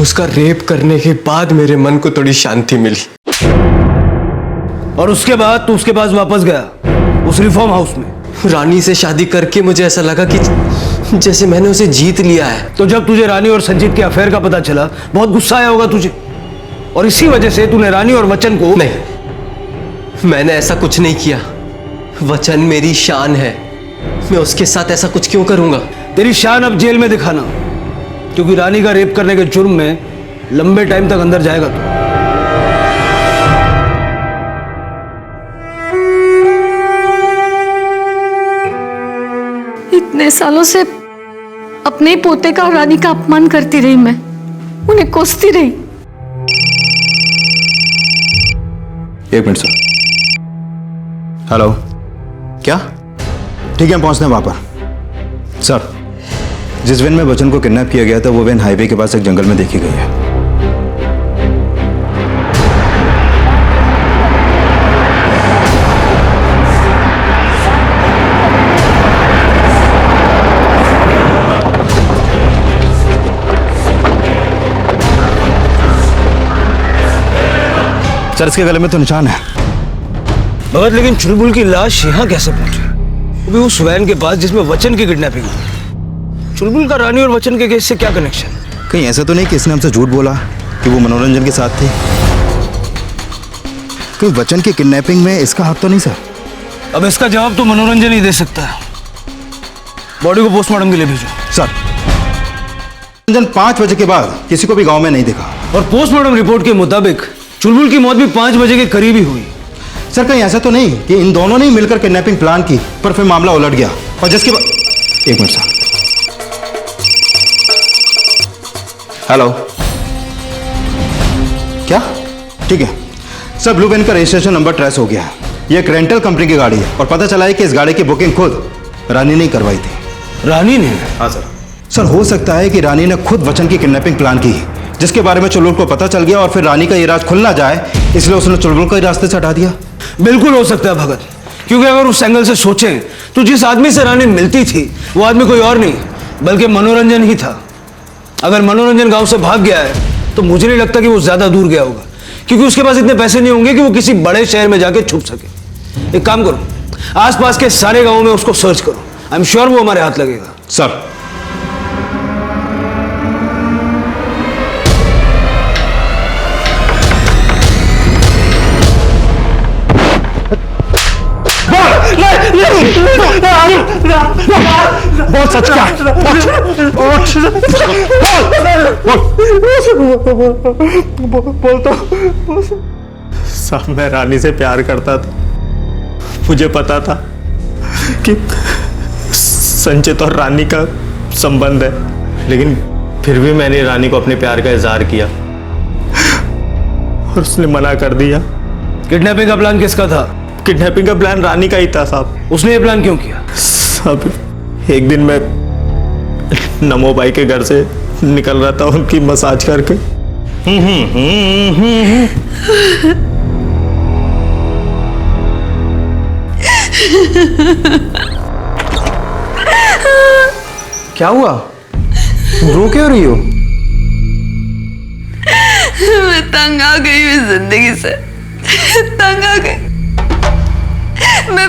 उसका रेप करने के बाद मेरे मन को थोड़ी शांति मिली।
और उसके बाद तू उसके पास वापस गया उस रिफॉर्म हाउस में।
रानी से शादी करके मुझे ऐसा लगा कि जैसे मैंने उसे जीत लिया है।
तो जब तुझे रानी और संजीत के अफेयर का पता चला, बहुत गुस्सा आया होगा तुझे, और इसी वजह से तूने रानी और वचन को।
नहीं, मैंने ऐसा कुछ नहीं किया। वचन मेरी शान है, मैं उसके साथ ऐसा कुछ क्यों करूंगा?
तेरी शान अब जेल में दिखाना, क्योंकि रानी का रेप करने के जुर्म में लंबे टाइम तक अंदर जाएगा तू।
इतने सालों से अपने पोते का और रानी का अपमान करती रही मैं, उन्हें कोसती रही।
एक मिनट सर। हेलो, क्या? ठीक है, हम पहुंचते हैं वहां पर। सर, जिस वैन में बच्चन को किडनैप किया गया था वो वैन हाईवे के पास एक जंगल में देखी गई है। सर, इसके गले में तो निशान है।
भगत, लेकिन चुलबुल की लाश यहाँ कैसे पहुंची? वो भी उस वैन के पास जिसमें वचन की किडनैपिंग हुई। चुलबुल का रानी और वचन के केस से क्या कनेक्शन?
कहीं ऐसा तो नहीं कि इसने हमसे झूठ बोला कि वो मनोरंजन के साथ थी? कहीं वचन की किडनैपिंग में इसका हाथ तो नहीं सर?
अब इसका जवाब तो मनोरंजन ही दे सकता है। बॉडी को पोस्टमार्टम के लिए भेजो।
सर, मनोरंजन 5 बजे के बाद किसी को भी गांव में नहीं दिखा,
और पोस्टमार्टम रिपोर्ट के मुताबिक चुलबुल की मौत भी 5 बजे के करीब ही हुई।
सर, कहीं ऐसा तो नहीं कि इन दोनों ने ही मिलकर किडनैपिंग प्लान की पर फिर मामला उलट गया और जिसके बाद। एक मिनट सर। हेलो, क्या? ठीक है सर, ब्लू वैन का रजिस्ट्रेशन नंबर ट्रेस हो गया है। ये एक रेंटल कंपनी की गाड़ी है और पता चला है कि इस गाड़ी की बुकिंग खुद रानी ने करवाई थी।
रानी ने?
हाँ सर। सर, हो सकता है कि रानी ने खुद वचन की किडनैपिंग प्लान की, जिसके बारे में चुलबुल को पता चल गया और फिर रानी का ये राज खुल ना जाए इसलिए उसने चुलबुल को ही रास्ते से हटा दिया।
बिल्कुल हो सकता है भगत, क्योंकि अगर उस एंगल से सोचें तो जिस आदमी से रानी मिलती थी वो आदमी कोई और नहीं बल्कि मनोरंजन ही था। अगर मनोरंजन गांव से भाग गया है तो मुझे नहीं लगता कि वो ज्यादा दूर गया होगा, क्योंकि उसके पास इतने पैसे नहीं होंगे कि वो किसी बड़े शहर में जाके छुप सके। एक काम करो, आसपास के सारे गांवों में उसको सर्च करो। आई एम श्योर वो हमारे हाथ लगेगा।
सर,
बहुत सच क्या?
बोल तो। साहब, मैं रानी से प्यार करता था। मुझे पता था कि संचित और रानी का संबंध है, लेकिन फिर भी मैंने रानी को अपने प्यार का इजहार किया और उसने मना कर दिया।
किडनैपिंग का प्लान किसका था?
किडनैपिंग का प्लान रानी का ही था साहब।
उसने ये प्लान क्यों किया?
साहब, एक दिन मैं नमो भाई के घर से निकल रहा था उनकी मसाज करके।
क्या हुआ? रो क्यों रही हो?
मैं तंग आ गई हूँ जिंदगी से, तंग आ गई। मैं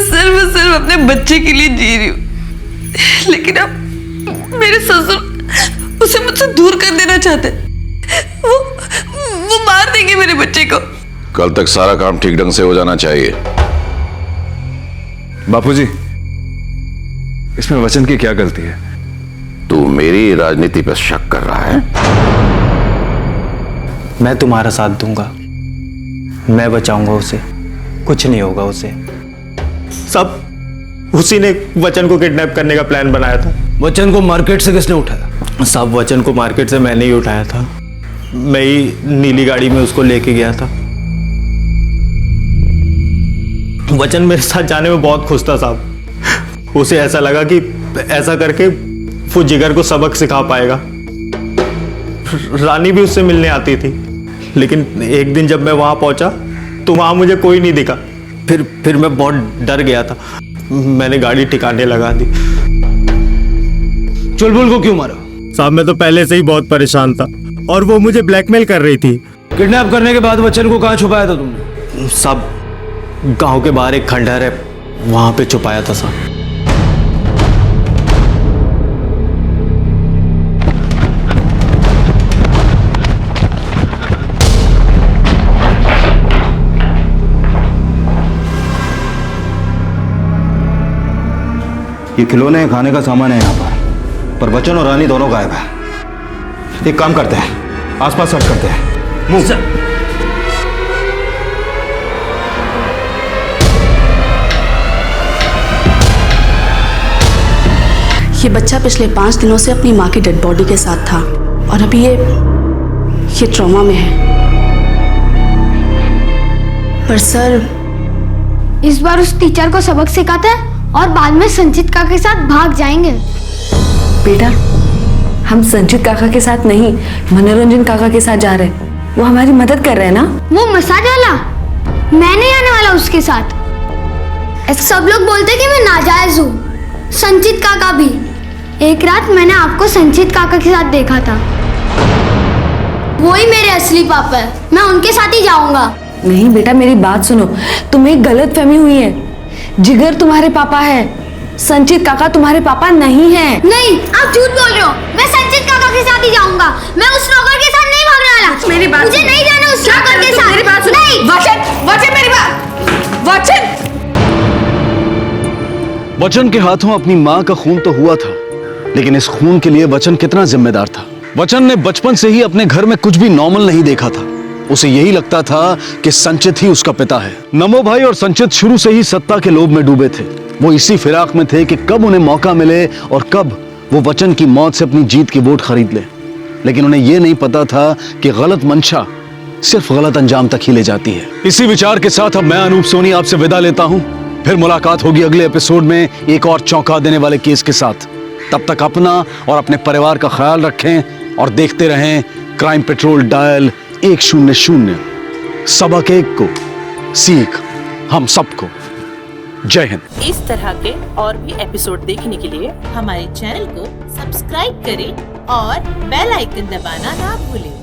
सिर्फ अपने बच्चे के लिए जी रही हूँ, लेकिन अब मेरे ससुर उसे मुझसे दूर कर देना चाहते। वो मार देंगे मेरे बच्चे को।
कल तक सारा काम ठीक ढंग से हो जाना चाहिए।
बापूजी, इसमें वचन की क्या गलती है?
तू मेरी राजनीति पर शक कर रहा है?
मैं तुम्हारा साथ दूंगा, मैं बचाऊंगा उसे, कुछ नहीं होगा उसे। सब उसी ने वचन को किडनैप करने का प्लान बनाया था।
वचन को मार्केट से किसने उठाया?
सब वचन को मार्केट से मैंने ही उठाया था। मैं ही नीली गाड़ी में उसको लेके गया था। वचन मेरे साथ जाने में बहुत खुश था साहब। उसे ऐसा लगा कि ऐसा करके वो जिगर को सबक सिखा पाएगा। रानी भी उससे मिलने आती थी, लेकिन एक दिन जब मैं वहां पहुंचा तो वहां मुझे कोई नहीं दिखा। फिर मैं बहुत डर गया था। मैंने गाड़ी ठिकाने लगा दी।
चुलबुल को क्यों मारा?
साहब मैं तो पहले से ही बहुत परेशान था और वो मुझे ब्लैकमेल कर रही थी।
किडनैप करने के बाद वचन को कहाँ छुपाया था तुमने?
साहब गांव के बाहर एक खंडहर है, वहां पे छुपाया था साहब।
ये खिलौने खाने का सामान है यहाँ पर वचन और रानी दोनों गायब है। एक काम करते हैं, आसपास सर्च करते हैं। मूव।
ये बच्चा पिछले 5 दिनों से अपनी माँ की डेड बॉडी के साथ था और अभी ये ट्रॉमा में है। पर सर,
इस बार उस टीचर को सबक सिखाते हैं और बाद में संचित काका के साथ भाग जाएंगे।
बेटा, हम संचित काका के साथ नहीं, मनोरंजन काका के साथ जा रहे हैं। वो हमारी मदद कर रहे हैं ना।
वो मसाज वाला, मैं नहीं आने वाला उसके साथ। सब लोग बोलते कि मैं नाजायज हूँ। संचित काका भी। एक रात मैंने आपको संचित काका के साथ देखा था। वही मेरे असली पापा है, मैं उनके साथ ही जाऊंगा।
नहीं बेटा, मेरी बात सुनो, तुम्हें गलत फहमी हुई है। जिगर तुम्हारे पापा है, संचित काका तुम्हारे पापा नहीं है।
नहीं, आप झूठ बोल रहे हो। मैं संचित काका के साथ ही जाऊंगा। मैं उस नौकर के साथ नहीं भागने वाला।
मेरी बात
मुझे नहीं जाना उस नौकर के साथ।
मेरी बात सुनो।
नहीं।
वचन मेरी बात।
वचन के हाथों अपनी मां का खून तो हुआ था, लेकिन इस खून के लिए वचन कितना जिम्मेदार था। वचन ने बचपन से ही अपने घर में कुछ भी नॉर्मल नहीं देखा था। उसे यही लगता था कि संचित ही उसका पिता है। नमो भाई और संचित शुरू से ही सत्ता के लोभ में डूबे थे। वो इसी फिराक में थे कि कब उन्हें मौका मिले और कब वो वचन की मौत से अपनी जीत की वोट खरीद ले। लेकिन उन्हें यह नहीं पता था कि गलत मंशा सिर्फ गलत अंजाम तक ही ले जाती है। इसी विचार के साथ अब मैं अनूप सोनी आपसे विदा लेता हूं। फिर मुलाकात होगी अगले एपिसोड में एक और चौंका देने वाले केस के साथ। तब तक अपना और अपने परिवार का ख्याल रखें और देखते रहें क्राइम पेट्रोल डायल 100। सबक एक को, सीख हम सबको। जय हिंद।
इस तरह के और भी एपिसोड देखने के लिए हमारे चैनल को सब्सक्राइब करें और बेल आइकन दबाना ना भूलें।